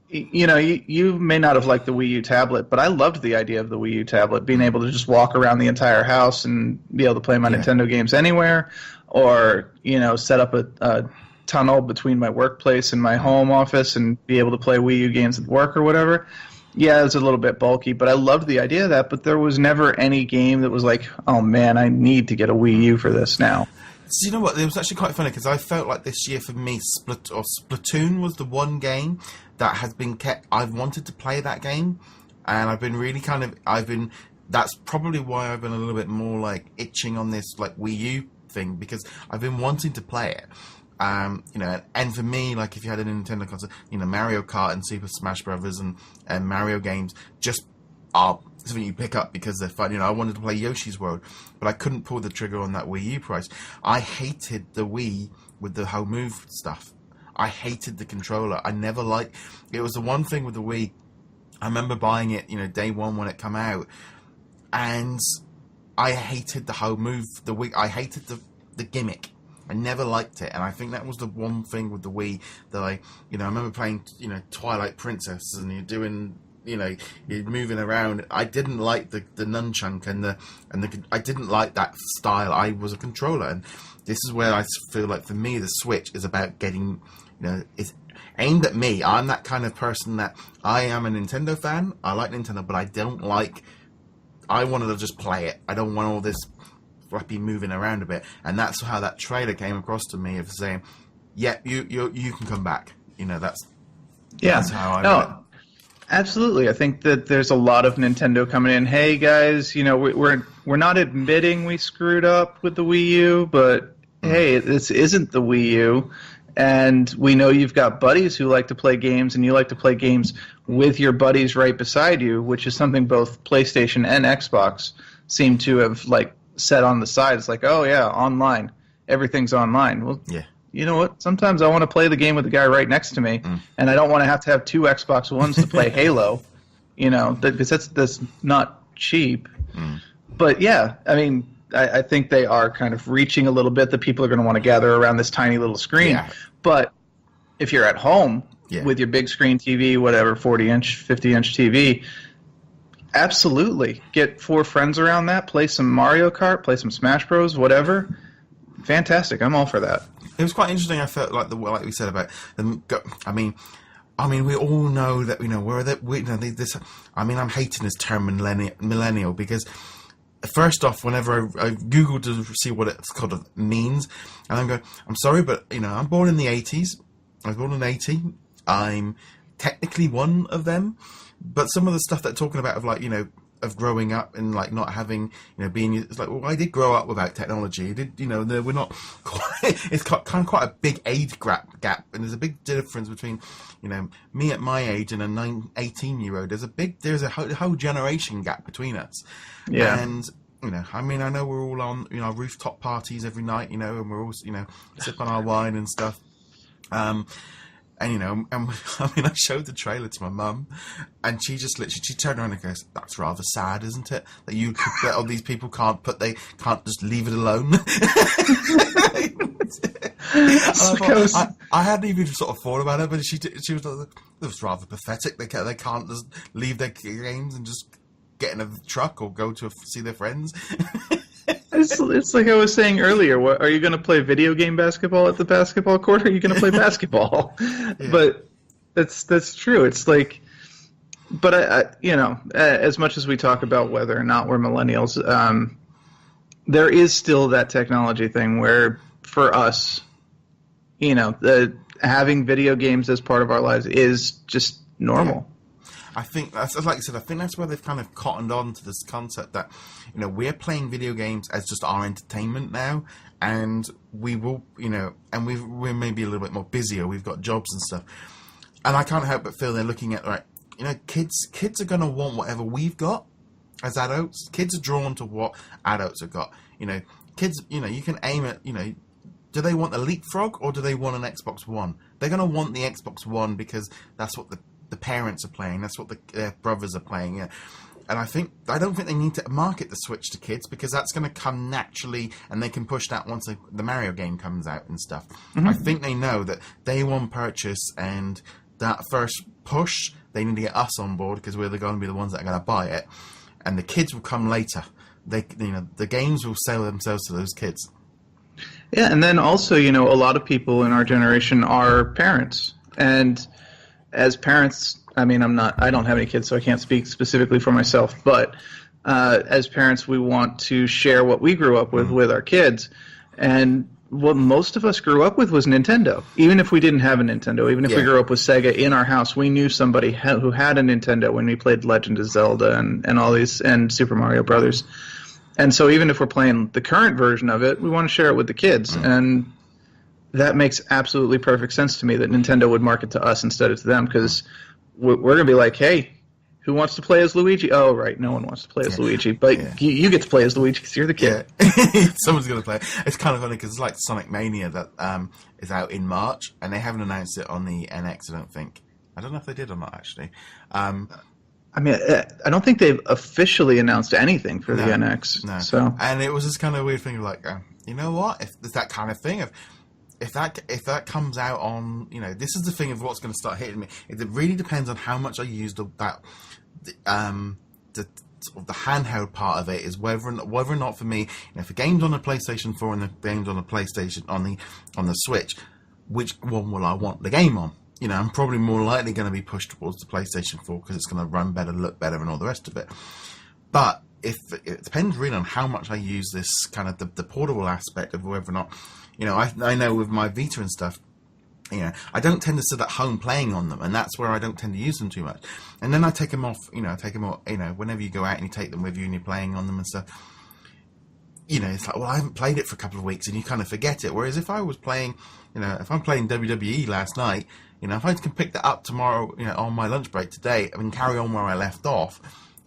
you know, you may not have liked the Wii U tablet, but I loved the idea of the Wii U tablet, being able to just walk around the entire house and be able to play my Nintendo games anywhere, or, you know, set up a tunnel between my workplace and my home office and be able to play Wii U games at work or whatever. Yeah, it's a little bit bulky, but I loved the idea of that, but there was never any game that was like, oh man, I need to get a Wii U for this now. So you know what, it was actually quite funny, because I felt like this year for me, Splatoon was the one game that has been kept. I've wanted to play that game, and I've been really that's probably why I've been a little bit more like itching on this like Wii U thing, because I've been wanting to play it. You know, and for me, like, if you had a Nintendo console, you know, Mario Kart and Super Smash Brothers and Mario games just are something you pick up because they're fun. You know, I wanted to play Yoshi's World, but I couldn't pull the trigger on that Wii U price. I hated the Wii with the whole move stuff. I hated the controller. I never liked. It was the one thing with the Wii. I remember buying it, you know, day one when it came out, and I hated the whole move. The Wii. I hated the gimmick. I never liked it, and I think that was the one thing with the Wii that I remember playing, you know, Twilight Princess, and you're doing you're moving around. I didn't like the nunchunk and I didn't like that style. I was a controller, and this is where I feel like for me the Switch is about getting, it's aimed at me. I'm that kind of person that I am a Nintendo fan. I like Nintendo, but I wanted to just play it. I don't want all this flappy moving around a bit, and that's how that trailer came across to me of saying, "Yeah, you can come back." That's how I read it. Absolutely. I think that there's a lot of Nintendo coming in. Hey guys, we're not admitting we screwed up with the Wii U, but hey, this isn't the Wii U. And we know you've got buddies who like to play games, and you like to play games with your buddies right beside you, which is something both PlayStation and Xbox seem to have set on the side. It's like, oh yeah, online. Everything's online. Well, yeah. You know what? Sometimes I want to play the game with the guy right next to me, and I don't want to have two Xbox Ones to play Halo, because that's not cheap. But yeah, I mean, I think they are kind of reaching a little bit that people are going to want to gather around this tiny little screen. Yeah. But if you're at home with your big screen TV, whatever, 40-inch, 50-inch TV, absolutely. Get 4 friends around that, play some Mario Kart, play some Smash Bros, whatever. Fantastic. I'm all for that. It was quite interesting. I felt like we said about them. I mean, we all know that this. I mean, I'm hating this term millennial because first off, whenever I googled to see what it's kind of means, and I'm going, I'm sorry, but I'm born in the 80s. I was born in 80. I'm technically one of them, but some of the stuff they're talking about of growing up and not having being, it's like, well, I did grow up without technology. I did we're not quite, it's kind of quite a big age gap, and there's a big difference between me at my age and a 18-year-old. There's a whole generation gap between us. Yeah. And I mean, I know we're all on rooftop parties every night, and we're all sip on our wine and stuff. And I mean, I showed the trailer to my mum, and she just literally turned around and goes, "That's rather sad, isn't it? That all these people can't just leave it alone." I hadn't even sort of thought about it, but she was like, "It was rather pathetic. They can't just leave their games and just get in a truck or go to see their friends." It's like I was saying earlier. Are you going to play video game basketball at the basketball court, or are you going to play basketball? Yeah. But that's true. It's like, but as much as we talk about whether or not we're millennials, there is still that technology thing where, for us, having video games as part of our lives is just normal. Yeah. I think that's, like you said, I think that's where they've kind of cottoned on to this concept that, we're playing video games as just our entertainment now, and we will, and we're maybe a little bit more busier. We've got jobs and stuff. And I can't help but feel they're looking at, kids are going to want whatever we've got as adults. Kids are drawn to what adults have got. Kids, you can aim at, do they want the Leapfrog or do they want an Xbox One? They're going to want the Xbox One because that's what the parents are playing. That's what their brothers are playing. Yeah. And I don't think they need to market the Switch to kids because that's going to come naturally, and they can push that once the Mario game comes out and stuff. Mm-hmm. I think they know that day one purchase and that first push, they need to get us on board because we're going to be the ones that are going to buy it, and the kids will come later. The games will sell themselves to those kids. Yeah, and then also, a lot of people in our generation are parents, and as parents, I mean, I don't have any kids, so I can't speak specifically for myself, but as parents, we want to share what we grew up with our kids, and what most of us grew up with was Nintendo. Even if we didn't have a Nintendo, even if we grew up with Sega in our house, we knew somebody who had a Nintendo when we played Legend of Zelda and all these, and Super Mario Brothers. And so even if we're playing the current version of it, we want to share it with the kids, and that makes absolutely perfect sense to me that Nintendo would market to us instead of to them, because we're going to be like, hey, who wants to play as Luigi? Oh, right, no one wants to play as Luigi, but you get to play as Luigi because you're the kid. Yeah. Someone's going to play. It's kind of funny because it's like Sonic Mania that is out in March, and they haven't announced it on the NX, I don't think. I don't know if they did or not, actually. I mean, I don't think they've officially announced anything for the NX. No. So. And it was this kind of weird thing of like, you know what? If there's that kind of thing of, if that comes out on, this is the thing of what's going to start hitting me. It really depends on how much I use the handheld part of it, is whether or not for me, if a game's on a PlayStation 4 and the game's on a PlayStation on the Switch, which one will I want the game on? I'm probably more likely going to be pushed towards the PlayStation 4 because it's going to run better, look better, and all the rest of it. But if it depends really on how much I use this kind of the portable aspect of whether or not, I know with my Vita and stuff, I don't tend to sit at home playing on them, and that's where I don't tend to use them too much. And then I take them off, whenever you go out and you take them with you and you're playing on them and stuff, it's like, well, I haven't played it for a couple of weeks, and you kind of forget it. Whereas if I was playing, if I'm playing WWE last night, if I can pick that up tomorrow, on my lunch break today, and carry on where I left off,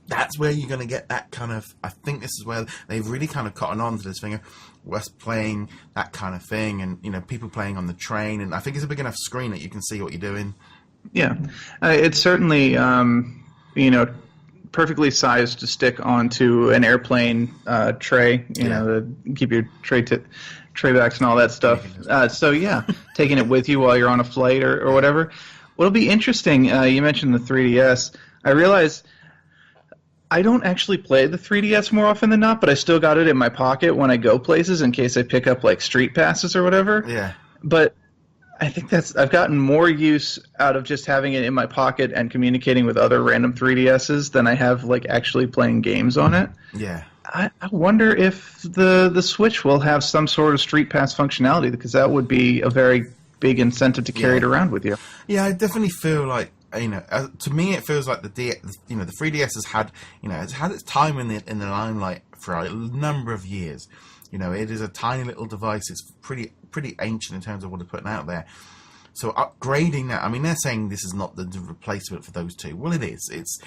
that's where you're going to get that kind of, I think this is where they've really kind of cottoned on to this thing of us playing that kind of thing, and, people playing on the train, and I think it's a big enough screen that you can see what you're doing. Yeah. It's certainly, perfectly sized to stick onto an airplane tray, to keep your tray backs and all that stuff. Taking it with you while you're on a flight or whatever. What'll be interesting, you mentioned the 3DS. I realize I don't actually play the 3DS more often than not, but I still got it in my pocket when I go places in case I pick up like street passes or whatever. Yeah. But I think I've gotten more use out of just having it in my pocket and communicating with other random 3DSs than I have like actually playing games on it. Yeah. I wonder if the Switch will have some sort of street pass functionality, because that would be a very big incentive to carry it around with you. Yeah, I definitely feel like, to me, it feels like the 3DS has had, it's had its time in the limelight for a number of years. It is a tiny little device. It's pretty ancient in terms of what they're putting out there. So upgrading that, they're saying this is not the replacement for those two. Well, it is. It's,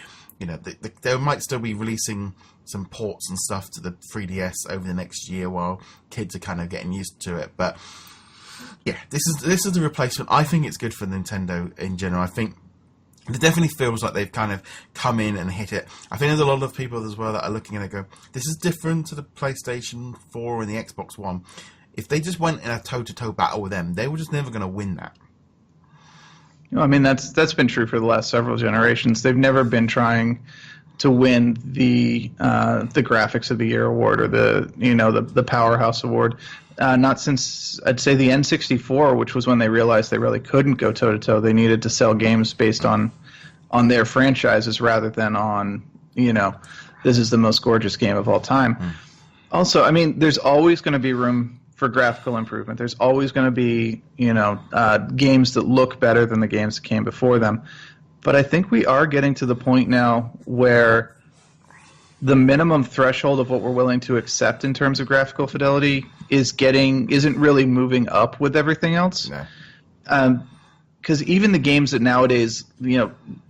they might still be releasing some ports and stuff to the 3DS over the next year while kids are kind of getting used to it. But yeah, this is the replacement. I think it's good for Nintendo in general. I think it definitely feels like they've kind of come in and hit it. I think there's a lot of people as well that are looking at it and go, this is different to the PlayStation 4 and the Xbox One. If they just went in a toe-to-toe battle with them, they were just never going to win that. That's been true for the last several generations. They've never been trying to win the Graphics of the Year award or the Powerhouse award. Not since, I'd say, the N64, which was when they realized they really couldn't go toe-to-toe. They needed to sell games based on their franchises rather than on, this is the most gorgeous game of all time. Also, there's always going to be room for graphical improvement. There's always going to be, games that look better than the games that came before them. But I think we are getting to the point now where the minimum threshold of what we're willing to accept in terms of graphical fidelity isn't really moving up with everything else. No. Because even the games that nowadays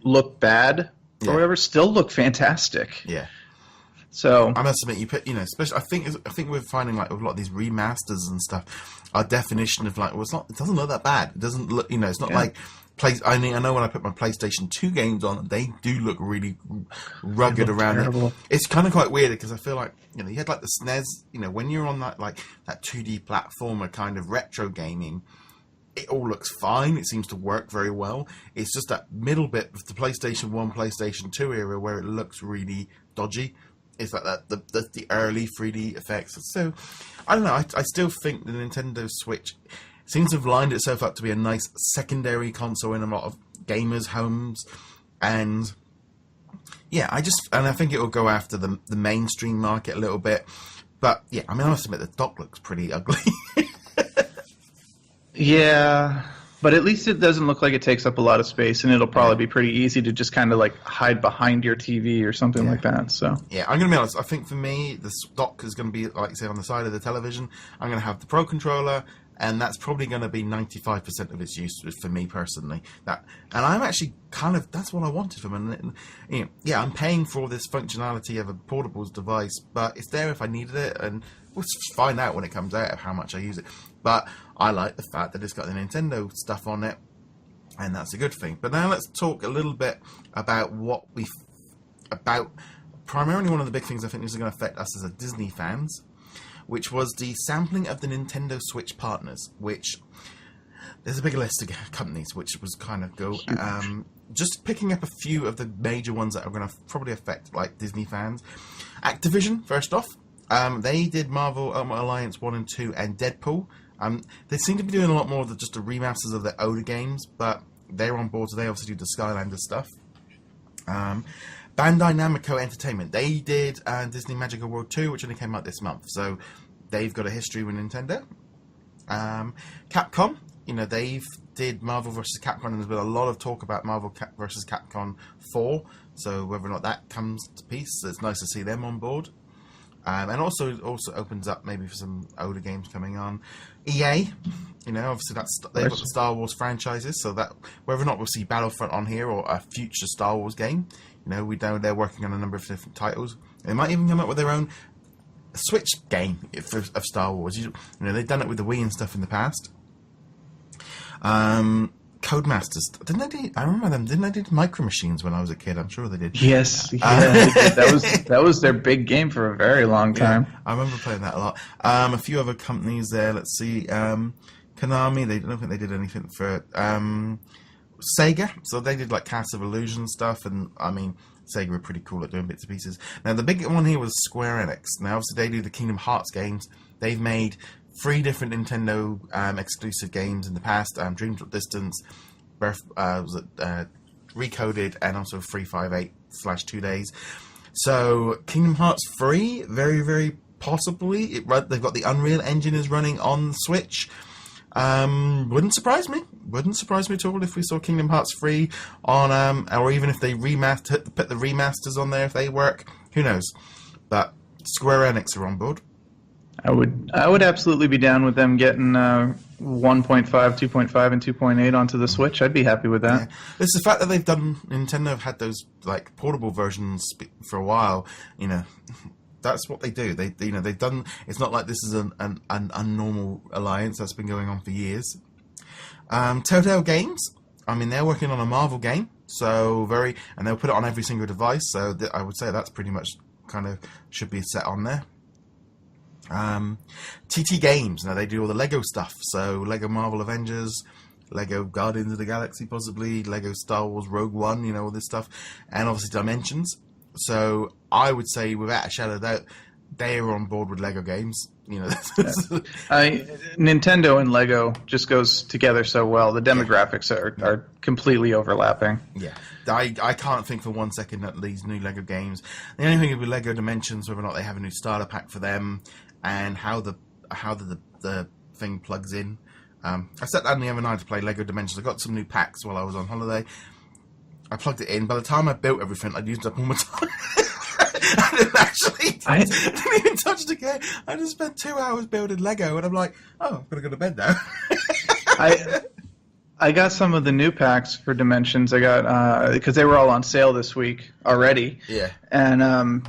look bad or whatever still look fantastic. Yeah. So I must admit, especially I think we're finding like with a lot of these remasters and stuff, our definition of like, well, it doesn't look that bad. It doesn't look, it's not like. I know when I put my PlayStation 2 games on, they do look really rugged around it. It's kind of quite weird because I feel like, you had like the SNES, when you're on that 2D platformer kind of retro gaming, it all looks fine. It seems to work very well. It's just that middle bit of the PlayStation 1, PlayStation 2 era where it looks really dodgy. It's like the early 3D effects. So, I don't know. I still think the Nintendo Switch seems to have lined itself up to be a nice secondary console in a lot of gamers' homes. And yeah, I think it will go after the mainstream market a little bit. But yeah, I must admit the dock looks pretty ugly. Yeah, but at least it doesn't look like it takes up a lot of space, and it'll probably be pretty easy to just kind of like hide behind your TV or something like that. So yeah, I'm going to be honest. I think for me, the dock is going to be, like I said, on the side of the television. I'm going to have the Pro Controller, and that's probably going to be 95% of its use for me personally. And I'm actually that's what I wanted from it. I'm paying for all this functionality of a portable device, but it's there if I needed it, and we'll find out when it comes out of how much I use it. But I like the fact that it's got the Nintendo stuff on it, and that's a good thing. But now let's talk a little bit about primarily one of the big things I think this is going to affect us as a Disney fans, which was the sampling of the Nintendo Switch partners, which there's a big list of companies, which was kind of go. Just picking up a few of the major ones that are going to probably affect like Disney fans. Activision, first off, they did Marvel Ultimate Alliance 1 and 2 and Deadpool. They seem to be doing a lot more of just the remasters of their older games, but they're on board, so they obviously do the Skylanders stuff. Bandai Namco Entertainment, they did Disney Magical World 2, which only came out this month, so they've got a history with Nintendo. Capcom, they've did Marvel vs. Capcom, and there's been a lot of talk about Marvel vs. Capcom 4, so whether or not that comes to peace, it's nice to see them on board. And also opens up maybe for some older games coming on. EA, obviously they've got the Star Wars franchises, so that whether or not we'll see Battlefront on here or a future Star Wars game, we know they're working on a number of different titles. They might even come up with their own Switch game of Star Wars. They've done it with the Wii and stuff in the past. Codemasters, I remember them. Didn't they do Micro Machines when I was a kid? I'm sure they did. Yes, they did. That was their big game for a very long time. Yeah, I remember playing that a lot. A few other companies there. Let's see, Konami. I don't think they did anything for Sega. So they did like Cast of Illusion stuff, and I mean, Sega were pretty cool at doing bits and pieces. Now the big one here was Square Enix. Now obviously they do the Kingdom Hearts games. They've made 3 different Nintendo exclusive games in the past: Dreams of Distance, Recoded, and also 358/2 Days. So Kingdom Hearts 3, very, very possibly. They've got the Unreal Engine is running on Switch. Wouldn't surprise me. Wouldn't surprise me at all if we saw Kingdom Hearts 3 on, or even if they put the remasters on there if they work. Who knows? But Square Enix are on board. I would absolutely be down with them getting 1.5, 2.5, and 2.8 onto the Switch. I'd be happy with that. Yeah. It's the fact that Nintendo have had those like portable versions for a while. That's what they do. They've done. It's not like this is an unnormal alliance that's been going on for years. Telltale Games. I mean, they're working on a Marvel game, and they'll put it on every single device. So I would say that's pretty much kind of should be set on there. TT Games, now they do all the Lego stuff, so Lego Marvel Avengers, Lego Guardians of the Galaxy possibly, Lego Star Wars Rogue One, all this stuff, and obviously Dimensions. So I would say without a shadow of doubt they are on board with Lego games. Nintendo and Lego just goes together so well. The demographics are completely overlapping. Yeah, I can't think for 1 second that these new Lego games. The only thing with Lego Dimensions, whether or not they have a new starter pack for them, and how the thing plugs in. I sat down the other night to play Lego Dimensions. I got some new packs while I was on holiday. I plugged it in. By the time I built everything, I'd used up all my time. I didn't even touch the game. I just spent 2 hours building Lego, and I'm like, oh, I'm gonna go to bed now. I got some of the new packs for Dimensions. I got because they were all on sale this week already. Yeah. And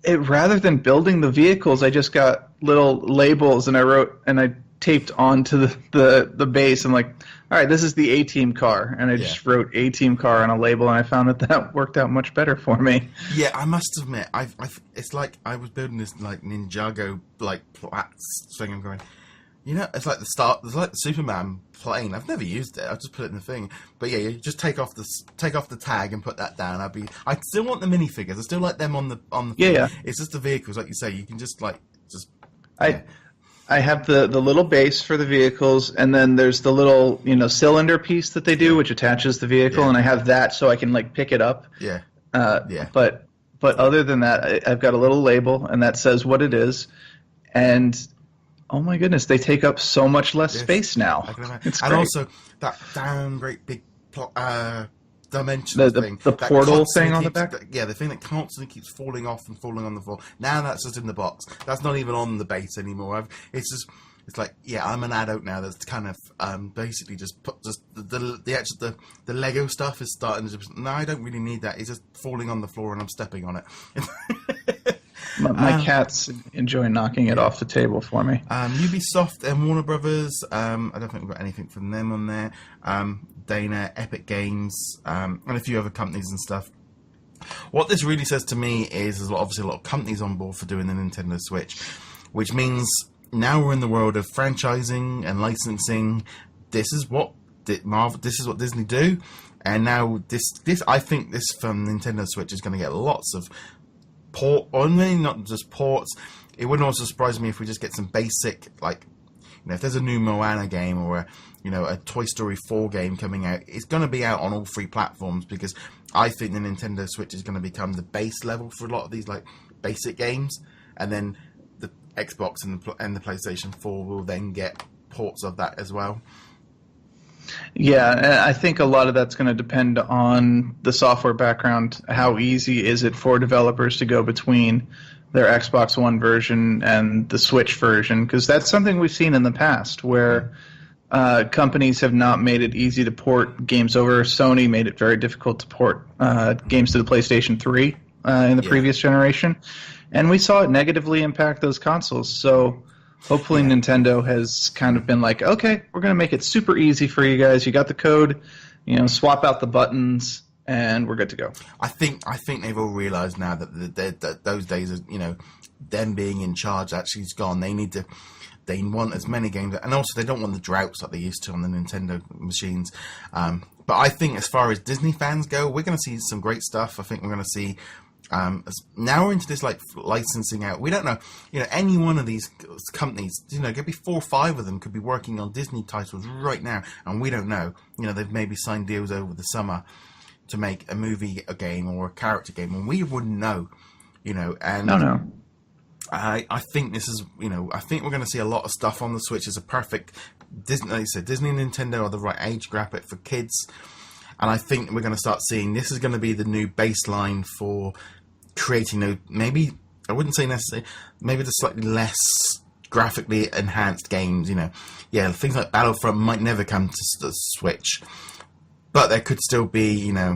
rather than building the vehicles, I just got little labels, and I taped onto the base. I'm like, all right, this is the A-Team car, and I just wrote A-Team car on a label, and I found that worked out much better for me. Yeah, I must admit, it's like I was building this like Ninjago like thing. I'm going, it's like the Superman plane. I've never used it. I just put it in the thing. But yeah, you just take off the tag and put that down. I still want the minifigures. I still like them on the yeah. It's just the vehicles, like you say. You can just I have the little base for the vehicles, and then there's the little cylinder piece that they do, which attaches the vehicle, and I have that so I can like pick it up. Yeah. But other than that, I've got a little label, and that says what it is, and oh my goodness, they take up so much less space now. It's great. And also that damn great big dimensions thing. The portal thing on the back? The thing that constantly keeps falling off and falling on the floor. Now that's just in the box. That's not even on the base anymore. It's like, I'm an adult now that's kind of basically just put the Lego stuff is starting to just, no, I don't really need that. It's just falling on the floor and I'm stepping on it. My cats enjoy knocking it off the table for me. Ubisoft and Warner Brothers, I don't think we've got anything from them on there. Dana, Epic Games, and a few other companies and stuff. What this really says to me is there's obviously a lot of companies on board for doing the Nintendo Switch. which means now we're in the world of franchising and licensing. This is what Disney do, and now this I think this from Nintendo Switch is going to get lots of only not just ports. It wouldn't also surprise me if we just get some basic, like, if there's a new Moana game or a Toy Story 4 game coming out, it's going to be out on all 3 platforms, because I think the Nintendo Switch is going to become the base level for a lot of these like basic games, and then the Xbox and the PlayStation 4 will then get ports of that as well. Yeah, I think a lot of that's going to depend on the software background. How easy is it for developers to go between their Xbox One version and the Switch version? Because that's something we've seen in the past where companies have not made it easy to port games over. Sony made it very difficult to port games to the PlayStation 3 in the previous generation. And we saw it negatively impact those consoles. So hopefully Nintendo has kind of been like, okay, we're going to make it super easy for you guys. You got the code, swap out the buttons, and we're good to go. I think they've all realised now that those days of them being in charge actually is gone. They want as many games, and also they don't want the droughts like they used to on the Nintendo machines. But I think as far as Disney fans go, we're going to see some great stuff. I think we're going to see. Now we're into this like licensing out. We don't know, any one of these companies, could be 4 or 5 of them could be working on Disney titles right now, and we don't know. They've maybe signed deals over the summer to make a movie, a game, or a character game, and we wouldn't know. And no. I think this is, I think we're going to see a lot of stuff on the Switch. As a perfect Disney, like I said, Disney and Nintendo are the right age graphic for kids, and I think we're going to start seeing this is going to be the new baseline for creating maybe, I wouldn't say necessarily, maybe the slightly less graphically enhanced games. Things like Battlefront might never come to the Switch, but there could still be, like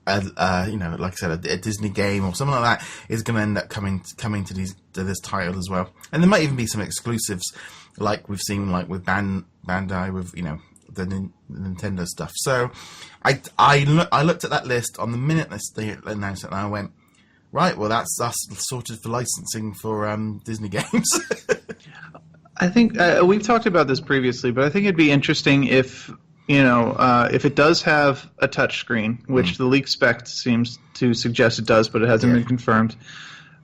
I said, a Disney game or something like that is going to end up coming to this title as well. And there might even be some exclusives, like we've seen, like with Bandai, with the Nintendo stuff. So I looked at that list on the minute they announced it, and I went, right, well, that's us sorted for licensing for Disney games. I think we've talked about this previously, but I think it'd be interesting if it does have a touch screen, which the leak spec seems to suggest it does, but it hasn't been confirmed.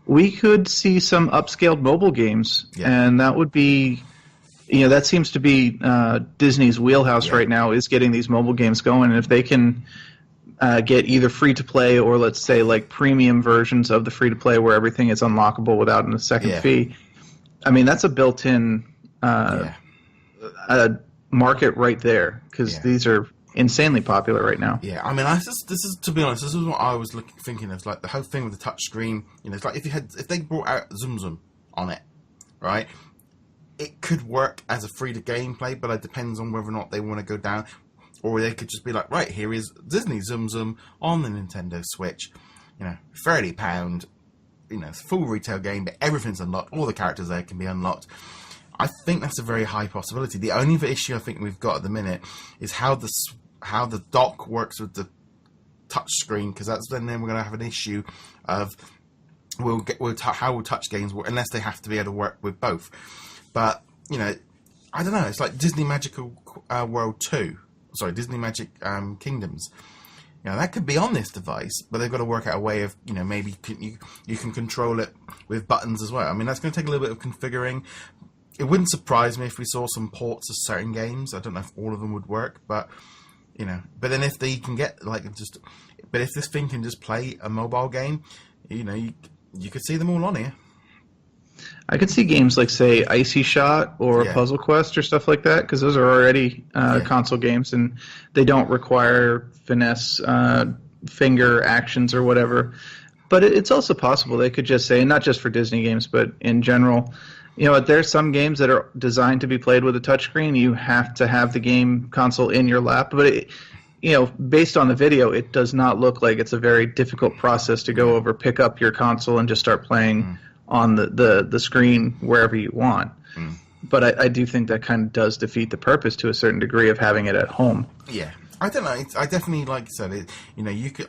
We could see some upscaled mobile games, and that would be, that seems to be Disney's wheelhouse right now, is getting these mobile games going. And if they can get either free-to-play or, let's say, like premium versions of the free-to-play where everything is unlockable without a second fee, I mean, that's a built-in market right there, because these are insanely popular right now. Yeah, I mean, this is to be honest, this is what I was thinking of, like the whole thing with the touch screen. It's like if they brought out Zoom Zoom on it, right? It could work as a free-to-game play, but it depends on whether or not they want to go down. Or they could just be like, right, here is Disney Zoom Zoom on the Nintendo Switch. £30, full retail game, but everything's unlocked. All the characters there can be unlocked. I think that's a very high possibility. The only issue I think we've got at the minute is how the dock works with the touch screen, because then we're going to have an issue of how will touch games work, unless they have to be able to work with both. But I don't know. It's like Disney Magical World 2. Sorry, Disney Magic Kingdoms. That could be on this device, but they've got to work out a way of, maybe you can control it with buttons as well. I mean, that's going to take a little bit of configuring. It wouldn't surprise me if we saw some ports of certain games. I don't know if all of them would work, but but then if they can get but if this thing can just play a mobile game, you could see them all on here. I could see games like, say, Icy Shot or Puzzle Quest or stuff like that, because those are already console games, and they don't require finesse finger actions or whatever. But it's also possible they could just say, not just for Disney games, but in general, there's some games that are designed to be played with a touchscreen. You have to have the game console in your lap. But, based on the video, it does not look like it's a very difficult process to go over, pick up your console, and just start playing on the screen wherever you want. But I do think that kind of does defeat the purpose to a certain degree of having it at home. Yeah. I don't know. I definitely, like you said,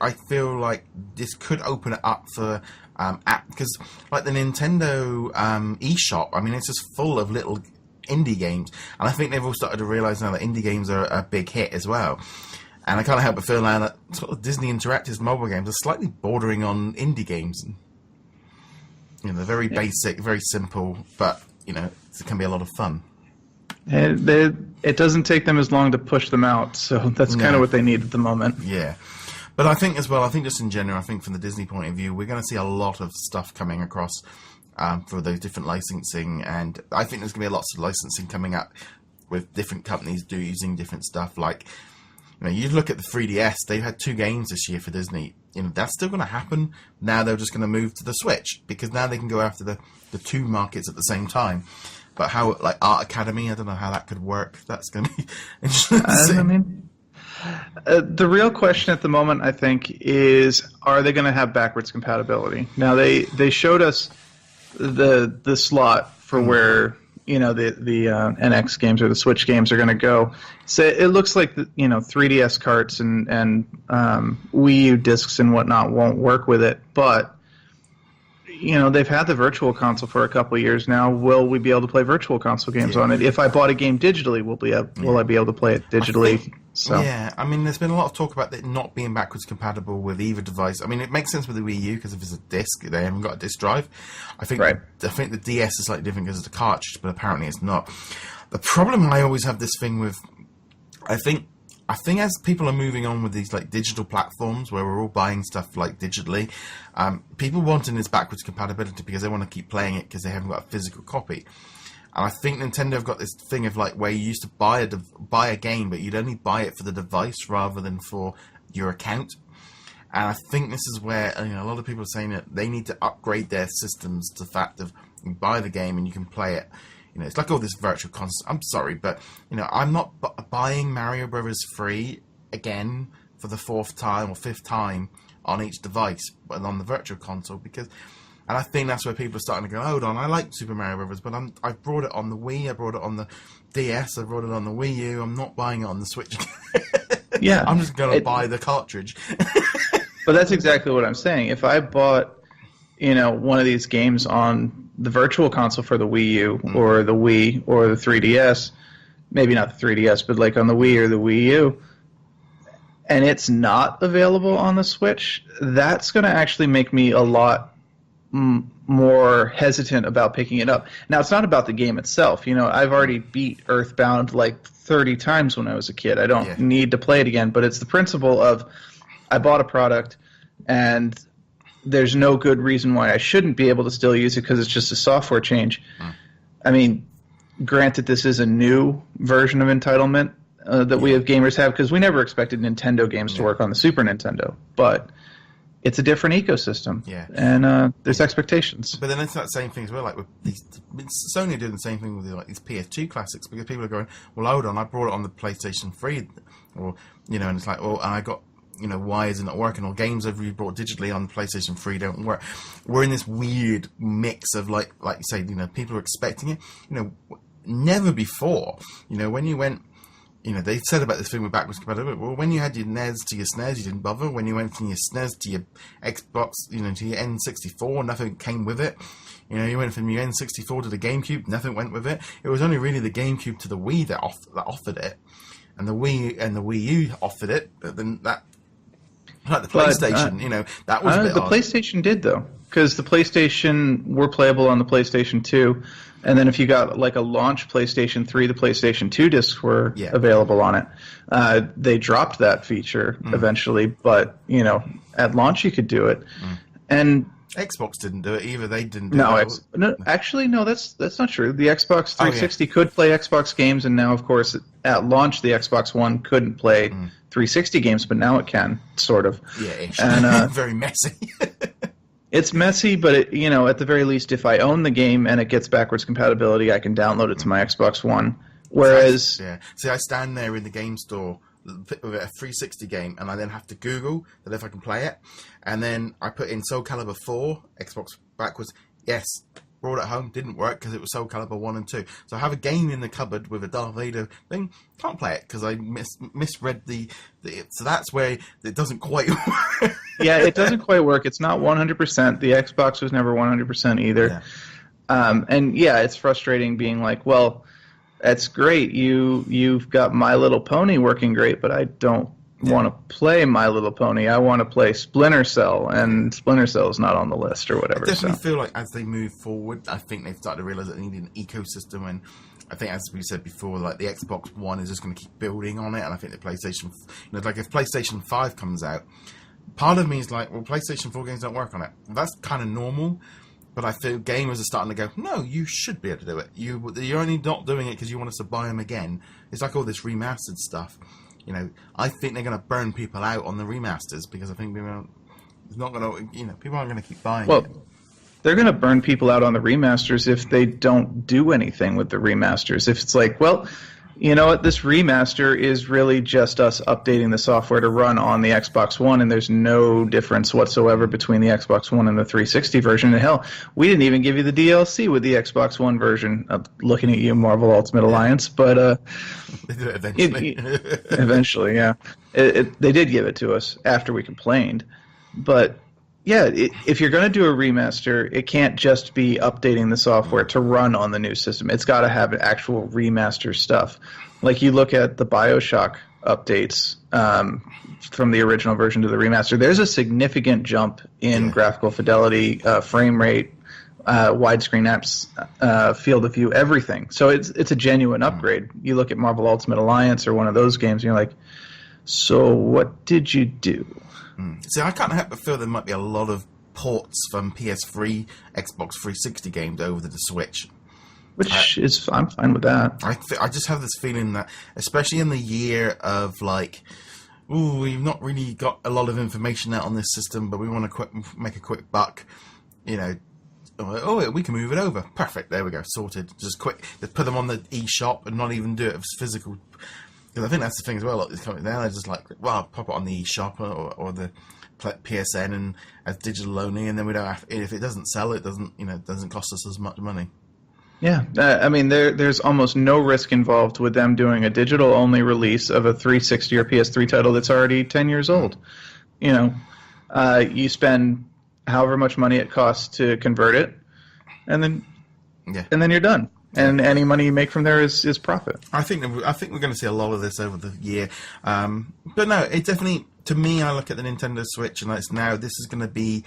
I feel like this could open it up for Because like the Nintendo eShop, I mean, it's just full of little indie games, and I think they've all started to realise now that indie games are a big hit as well. And I can't help but feel now that sort of Disney Interactive's mobile games are slightly bordering on indie games. You know, they're very basic, very simple, but you know, it can be a lot of fun. It doesn't take them as long to push them out, so that's kind of what they need at the moment. Yeah. But I think as well, I think just in general, I think from the Disney point of view, we're going to see a lot of stuff coming across for those different licensing, and I think there's going to be lots of licensing coming up with different companies using different stuff. Like, you know, you look at the 3DS, they've had 2 games this year for Disney. You know, that's still going to happen. Now they're just going to move to the Switch, because now they can go after the 2 markets at the same time. But how, like, Art Academy, I don't know how that could work. That's going to be interesting to see. I mean, the real question at the moment, I think, is are they going to have backwards compatibility? Now, they showed us the slot for where, you know, the NX games or the Switch games are going to go. So it looks like, 3DS carts and Wii U discs and whatnot won't work with it, but you know, they've had the Virtual Console for a couple of years now. Will we be able to play Virtual Console games on it? If I bought a game digitally, will I be able to play it digitally? Yeah, I mean, there's been a lot of talk about it not being backwards compatible with either device. I mean, it makes sense with the Wii U because if it's a disc, they haven't got a disc drive. I think the DS is slightly different because it's a cartridge, but apparently it's not. The problem I always have this thing with, I think as people are moving on with these like digital platforms where we're all buying stuff like digitally, people wanting this backwards compatibility because they want to keep playing it because they haven't got a physical copy. And I think Nintendo have got this thing of like where you used to buy a game, but you'd only buy it for the device rather than for your account. And I think this is where a lot of people are saying that they need to upgrade their systems to the fact of you buy the game and you can play it. You know, it's like all this virtual console. I'm sorry, but I'm not buying Mario Brothers free again for the 4th time or 5th time on each device, but on the virtual console and I think that's where people are starting to go, hold on, I like Super Mario Brothers, but I brought it on the Wii, I brought it on the DS, I brought it on the Wii U, I'm not buying it on the Switch. Yeah, I'm just going to buy the cartridge. But that's exactly what I'm saying. If I bought, one of these games on the Virtual Console for the Wii U or the Wii or the 3DS, maybe not the 3DS, but like on the Wii or the Wii U, and it's not available on the Switch, that's going to actually make me a lot more hesitant about picking it up. Now, it's not about the game itself. I've already beat Earthbound like 30 times when I was a kid. I don't need to play it again, but it's the principle of I bought a product and there's no good reason why I shouldn't be able to still use it because it's just a software change. I mean, granted, this is a new version of entitlement that we have gamers have because we never expected Nintendo games to work on the Super Nintendo, but it's a different ecosystem, and there's expectations. But then it's that same thing as well. Like with Sony doing the same thing with like these PS2 classics because people are going, well, hold on, I brought it on the PlayStation 3, or and it's like, well, and I got, why is it not working? Or games I've brought digitally on the PlayStation 3 don't work. We're in this weird mix of like you say, people are expecting it. Never before, when you went. They said about this thing with backwards compatibility. Well, when you had your NES to your SNES, you didn't bother. When you went from your SNES to your Xbox, to your N64, nothing came with it. You went from your N64 to the GameCube, nothing went with it. It was only really the GameCube to the Wii that offered it, and the Wii U offered it. But then that, like the PlayStation, that was a bit odd. PlayStation did though, because the PlayStation were playable on the PlayStation 2. And then if you got like a launch PlayStation 3, the PlayStation 2 discs were available on it. They dropped that feature eventually, but, at launch you could do it. And Xbox didn't do it either. They didn't do it. Actually, that's not true. The Xbox 360 could play Xbox games, and now, of course, at launch, the Xbox One couldn't play 360 games, but now it can, sort of. Yeah, and very messy. It's messy, but at the very least, if I own the game and it gets backwards compatibility, I can download it to my Xbox One. Whereas, see, I stand there in the game store with a 360 game, and I then have to Google that if I can play it, and then I put in Soul Calibur 4 Xbox backwards. Yes, brought it home, didn't work because it was Soul Calibur 1 and 2. So I have a game in the cupboard with a Darth Vader thing, can't play it because I misread the so that's where it doesn't quite work. Yeah, it doesn't quite work. It's not 100%. The Xbox was never 100% either. Yeah. And yeah, it's frustrating being like, well, that's great. You've got My Little Pony working great, but I don't want to play My Little Pony. I want to play Splinter Cell, and Splinter Cell is not on the list or whatever. I definitely feel like as they move forward, I think they've started to realize that they need an ecosystem, and I think, as we said before, like the Xbox One is just going to keep building on it, and I think the PlayStation, like if PlayStation 5 comes out, part of me is like, well, PlayStation 4 games don't work on it. That's kind of normal, but I feel gamers are starting to go, no, you should be able to do it. You're only not doing it because you want us to buy them again. It's like all this remastered stuff. I think they're going to burn people out on the remasters because I think people aren't going to keep buying it. They're going to burn people out on the remasters if they don't do anything with the remasters. If it's like, well, you know what, this remaster is really just us updating the software to run on the Xbox One, and there's no difference whatsoever between the Xbox One and the 360 version. And hell, we didn't even give you the DLC with the Xbox One version. Looking at you, Marvel Ultimate Alliance, but eventually, eventually, yeah, they did give it to us after we complained. But yeah, if you're going to do a remaster, it can't just be updating the software to run on the new system. It's got to have actual remaster stuff. Like you look at the BioShock updates from the original version to the remaster, there's a significant jump in graphical fidelity, frame rate, widescreen apps, field of view, everything. So it's a genuine upgrade. You look at Marvel Ultimate Alliance or one of those games, and you're like, so what did you do? See, I can't help but feel there might be a lot of ports from PS3, Xbox 360 games over to the Switch. Which is, I'm fine with that. I just have this feeling that, especially in the year of like, ooh, we've not really got a lot of information out on this system, but we want to make a quick buck, oh, we can move it over. Perfect, there we go, sorted. Just put them on the eShop and not even do it as physical. Because I think that's the thing as well. It's coming down. They're just like, well, I'll pop it on the eShop or the PSN and as digital only, and then we don't have. If it doesn't sell, it doesn't cost us as much money. Yeah, I mean, there's almost no risk involved with them doing a digital only release of a 360 or PS3 title that's already 10 years old. You spend however much money it costs to convert it, and then you're done. And any money you make from there is profit. I think we're going to see a lot of this over the year. But no, it definitely, to me, I look at the Nintendo Switch and this is going to be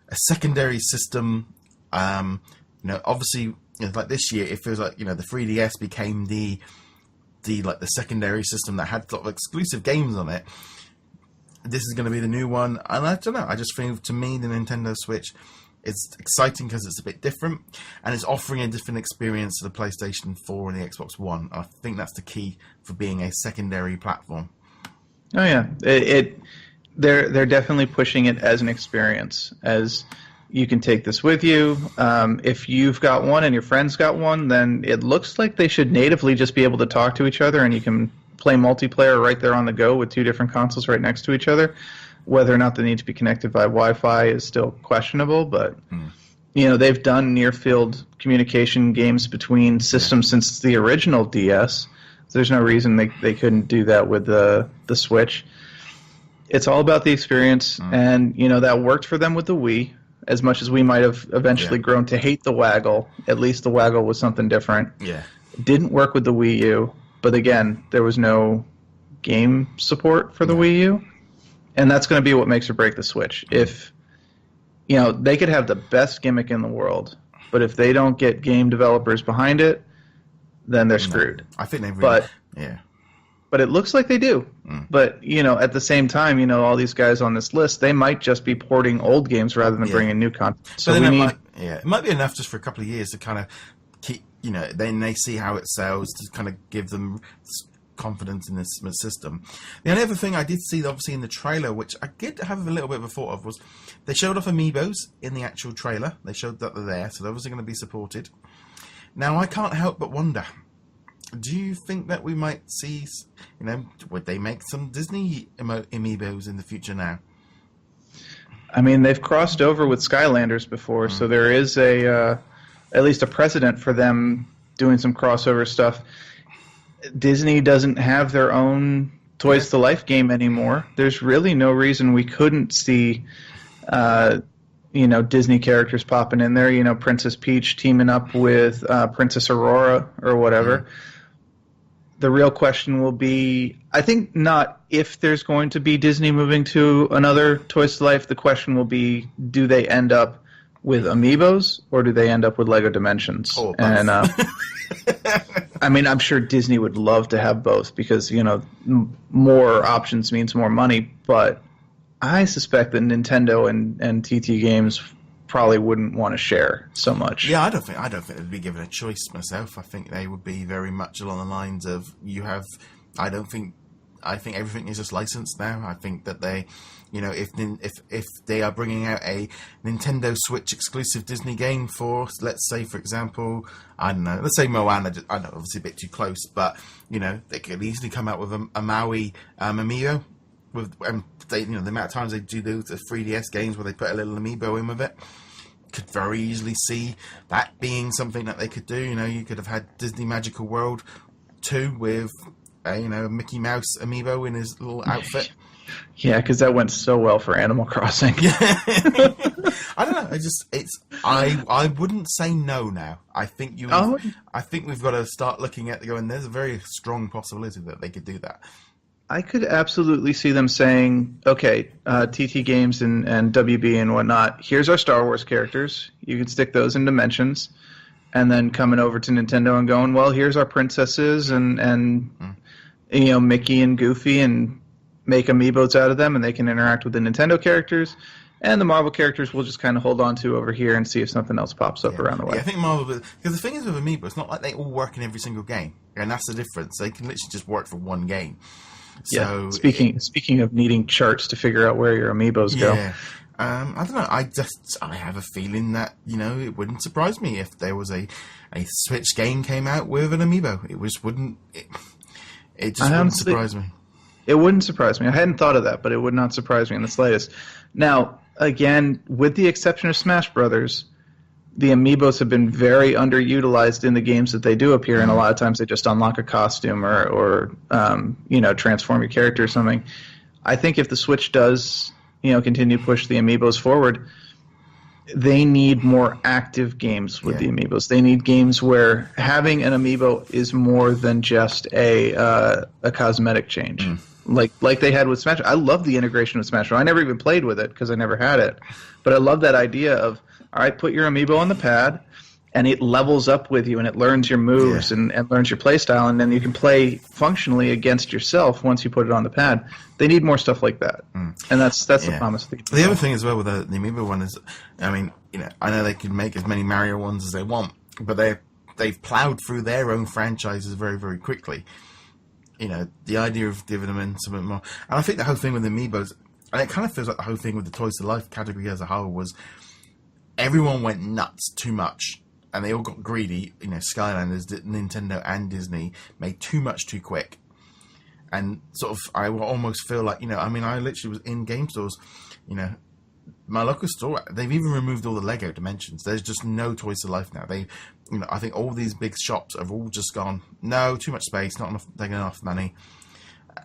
a secondary system. Obviously, like this year, it feels like, the 3DS became the secondary system that had sort of exclusive games on it. This is going to be the new one. And I don't know, I just feel, to me, the Nintendo Switch, it's exciting because it's a bit different, and it's offering a different experience to the PlayStation 4 and the Xbox One. I think that's the key for being a secondary platform. Oh yeah, they're definitely pushing it as an experience. As you can take this with you. If you've got one and your friend's got one, then it looks like they should natively just be able to talk to each other, and you can play multiplayer right there on the go with two different consoles right next to each other. Whether or not they need to be connected via Wi-Fi is still questionable, but they've done near-field communication games between systems since the original DS. So there's no reason they couldn't do that with the Switch. It's all about the experience, and that worked for them with the Wii. As much as we might have eventually grown to hate the Waggle, at least the Waggle was something different. Yeah, it didn't work with the Wii U, but again, there was no game support for the Wii U. And that's going to be what makes or break the Switch. If, they could have the best gimmick in the world, but if they don't get game developers behind it, then they're screwed. I think they really, But it looks like they do. But, at the same time, all these guys on this list, they might just be porting old games rather than bringing new content. So it might be enough just for a couple of years to kind of keep, then they see how it sells, to kind of give them confidence in this system. The only other thing I did see, obviously, in the trailer, which I did have a little bit of a thought of, was they showed off Amiibos in the actual trailer. They showed that they're there, so they're obviously going to be supported. Now, I can't help but wonder, do you think that we might see, would they make some Disney Amiibos in the future now? I mean, they've crossed over with Skylanders before, so there is a at least a precedent for them doing some crossover stuff. Disney doesn't have their own Toys to Life game anymore. There's really no reason we couldn't see, Disney characters popping in there. Princess Peach teaming up with Princess Aurora or whatever. Mm-hmm. The real question will be, I think not if there's going to be Disney moving to another Toys to Life. The question will be, do they end up with Amiibos or do they end up with Lego Dimensions? Oh, and I'm sure Disney would love to have both because, more options means more money. But I suspect that Nintendo and TT Games probably wouldn't want to share so much. Yeah, I don't think they'd be given a choice myself. I think they would be very much along the lines of I think everything is just licensed now. I think that they, if they are bringing out a Nintendo Switch exclusive Disney game for, let's say, for example, I don't know, let's say Moana. I know, obviously a bit too close, but they could easily come out with a Maui Amiibo. With the amount of times they do the 3DS games where they put a little Amiibo in with it. Could very easily see that being something that they could do. You could have had Disney Magical World 2 with a Mickey Mouse Amiibo in his little outfit. Yeah, because that went so well for Animal Crossing. Yeah. I don't know. I wouldn't say no now. I think we've got to start looking at going. There's a very strong possibility that they could do that. I could absolutely see them saying, okay, TT Games and WB and whatnot, here's our Star Wars characters. You can stick those in Dimensions. And then coming over to Nintendo and going, well, here's our princesses and Mickey and Goofy, and make Amiibos out of them, and they can interact with the Nintendo characters. And the Marvel characters we'll just kind of hold on to over here and see if something else pops up around the way. Yeah, I think Marvel, because the thing is with Amiibo, it's not like they all work in every single game. And that's the difference. They can literally just work for one game. So, yeah. Speaking of needing charts to figure out where your Amiibos go. Yeah. I don't know. I have a feeling that it wouldn't surprise me if there was a Switch game came out with an Amiibo. It just wouldn't. It just wouldn't surprise me. It wouldn't surprise me. I hadn't thought of that, but it would not surprise me in the slightest. Now, again, with the exception of Smash Brothers, the Amiibos have been very underutilized in the games that they do appear in. A lot of times they just unlock a costume or transform your character or something. I think if the Switch does, continue to push the Amiibos forward, they need more active games with the Amiibos. They need games where having an Amiibo is more than just a cosmetic change. Like they had with Smash. I love the integration with Smash. I never even played with it because I never had it. But I love that idea of, all right, put your Amiibo on the pad, and it levels up with you, and it learns your moves and learns your play style, and then you can play functionally against yourself once you put it on the pad. They need more stuff like that, and that's the promise. The other thing as well with the Amiibo one is, I know they can make as many Mario ones as they want, but they've plowed through their own franchises very, very quickly. The idea of giving them something more, and I think the whole thing with the Amiibos, and it kind of feels like the whole thing with the Toys to Life category as a whole was everyone went nuts too much. And they all got greedy. Skylanders, Nintendo and Disney made too much too quick. And sort of, I almost feel like, I literally was in game stores, my local store, they've even removed all the Lego Dimensions. There's just no Toys to Life now. They, I think all these big shops have all just gone, no, too much space, not enough, taking enough money.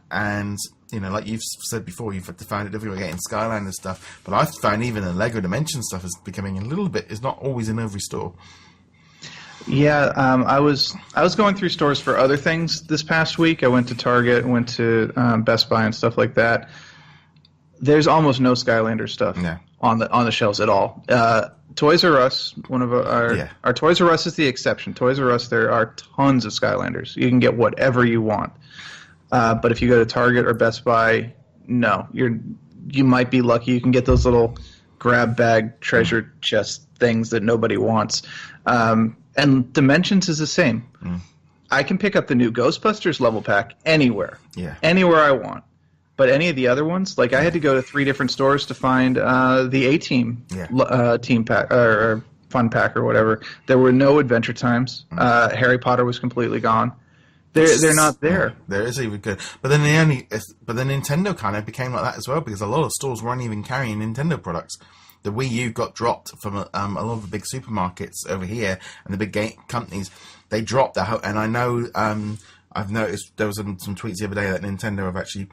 And, like you've said before, you've found it difficult getting Skylanders stuff. But I've found even the Lego Dimension stuff is becoming a little bit, is not always in every store. Yeah, I was going through stores for other things this past week. I went to Target, went to Best Buy and stuff like that. There's almost no Skylander stuff on the shelves at all. Toys R Us, one of our Toys R Us is the exception. Toys R Us, there are tons of Skylanders. You can get whatever you want. But if you go to Target or Best Buy, no, you might be lucky. You can get those little grab bag treasure chest things that nobody wants. And Dimensions is the same. I can pick up the new Ghostbusters level pack anywhere. Anywhere I want. But any of the other ones, like I had to go to 3 different stores to find the A-Team team pack or fun pack or whatever. There were no Adventure Times. Harry Potter was completely gone. They're not there. There is even good, but then Nintendo kind of became like that as well because a lot of stores weren't even carrying Nintendo products. the Wii U got dropped from a lot of the big supermarkets over here and the big game companies. They dropped that, and I know I've noticed there was some tweets the other day that Nintendo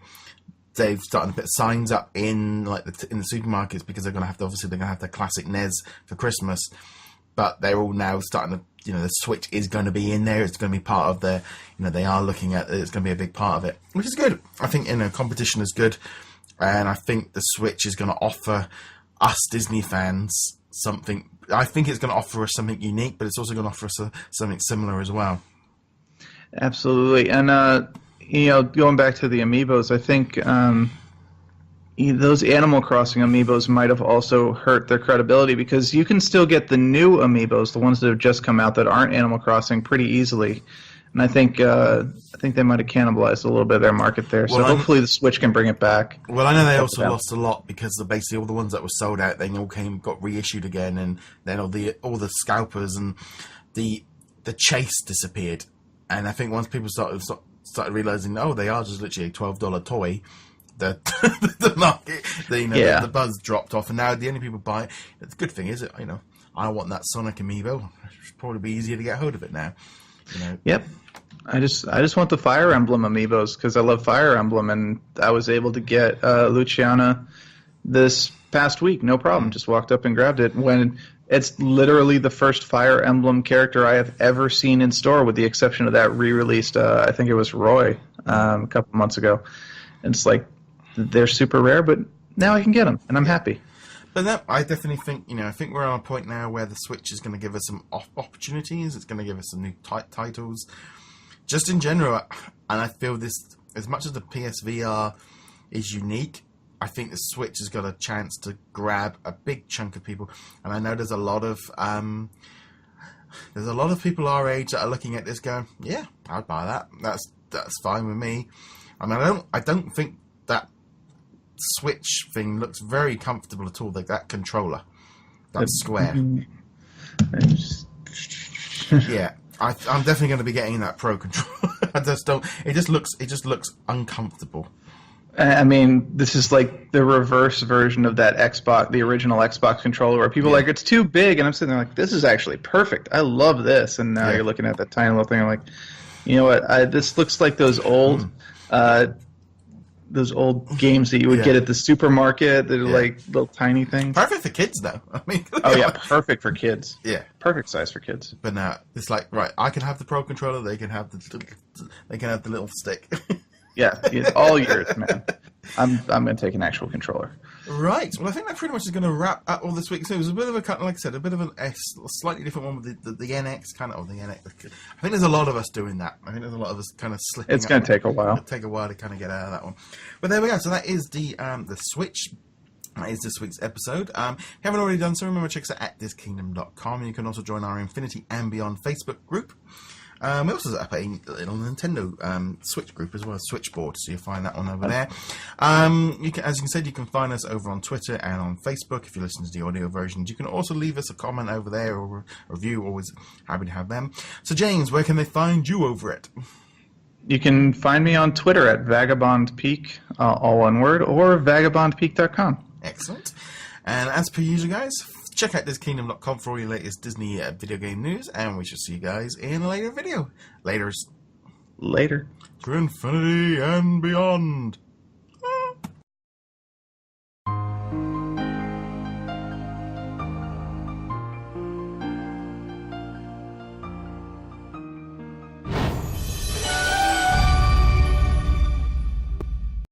they've started to put signs up in in the supermarkets because they're going to have the classic NES for Christmas, but they're all now starting to. The Switch is going to be in there. It's going to be part of the. They are looking at it. It's going to be a big part of it, which is good. I think competition is good, and I think the Switch is going to offer us Disney fans something. I think it's going to offer us something unique, but it's also going to offer us something similar as well. Absolutely, and going back to the Amiibos, I think those Animal Crossing Amiibos might have also hurt their credibility because you can still get the new Amiibos, the ones that have just come out that aren't Animal Crossing, pretty easily. And I think they might have cannibalized a little bit of their market there. So hopefully the Switch can bring it back. Well, I know they also lost a lot because basically all the ones that were sold out, they all got reissued again, and then all the scalpers and the chase disappeared. And I think once people started realizing, they are just literally a $12 toy. The market, the buzz dropped off, and now the only people buy it. The good thing is, I want that Sonic Amiibo. It'd probably be easier to get hold of it now. Yep. I just want the Fire Emblem Amiibos because I love Fire Emblem, and I was able to get Luciana this past week, no problem. Just walked up and grabbed it when it's literally the first Fire Emblem character I have ever seen in store, with the exception of that re-released. I think it was Roy a couple months ago. And it's like. They're super rare, but now I can get them, and I'm happy. But I definitely think, I think we're on a point now where the Switch is going to give us some opportunities. It's going to give us some new titles. Just in general, and I feel this, as much as the PSVR is unique, I think the Switch has got a chance to grab a big chunk of people. And I know there's a lot of people our age that are looking at this going, yeah, I'd buy that. That's fine with me. I mean, I don't think that Switch thing looks very comfortable at all. That controller, that square. Yeah, I'm definitely going to be getting that Pro controller. I just don't. It just looks uncomfortable. I mean, this is like the reverse version of that Xbox, the original Xbox controller, where people are like, it's too big, and I'm sitting there like, this is actually perfect. I love this, and now you're looking at that tiny little thing. I'm like, you know what? This looks like those old games that you would get at the supermarket that are like little tiny things. Perfect for kids, though. I mean, perfect for kids. Yeah, perfect size for kids. But now it's like, right, I can have the Pro controller. They can have the little stick. Yeah, it's all yours, man. I'm gonna take an actual controller. Right. Well, I think that pretty much is going to wrap up all this week. So it was a bit of a kind of, like I said, a bit of a slightly different one with the NX kind of, the NX. I think there's a lot of us doing that. I think there's a lot of us kind of slipping. It's going to take a while. It'll take a while to kind of get out of that one. But there we go. So that is the Switch. That is this week's episode. If you haven't already done so, remember to check us out at DisKingdom.com. And you can also join our Infinity and Beyond Facebook group. We also set up a little Nintendo Switch group as well, Switchboard, so you'll find that one over there. As you said, you can find us over on Twitter and on Facebook if you listen to the audio versions. You can also leave us a comment over there or a review, always happy to have them. So, James, where can they find you over it? You can find me on Twitter at VagabondPeak, all one word, or vagabondpeak.com. Excellent. And as per usual, guys, check out DisKingdom.com for all your latest Disney video game news, and we shall see you guys in a later video. Later. To infinity and beyond.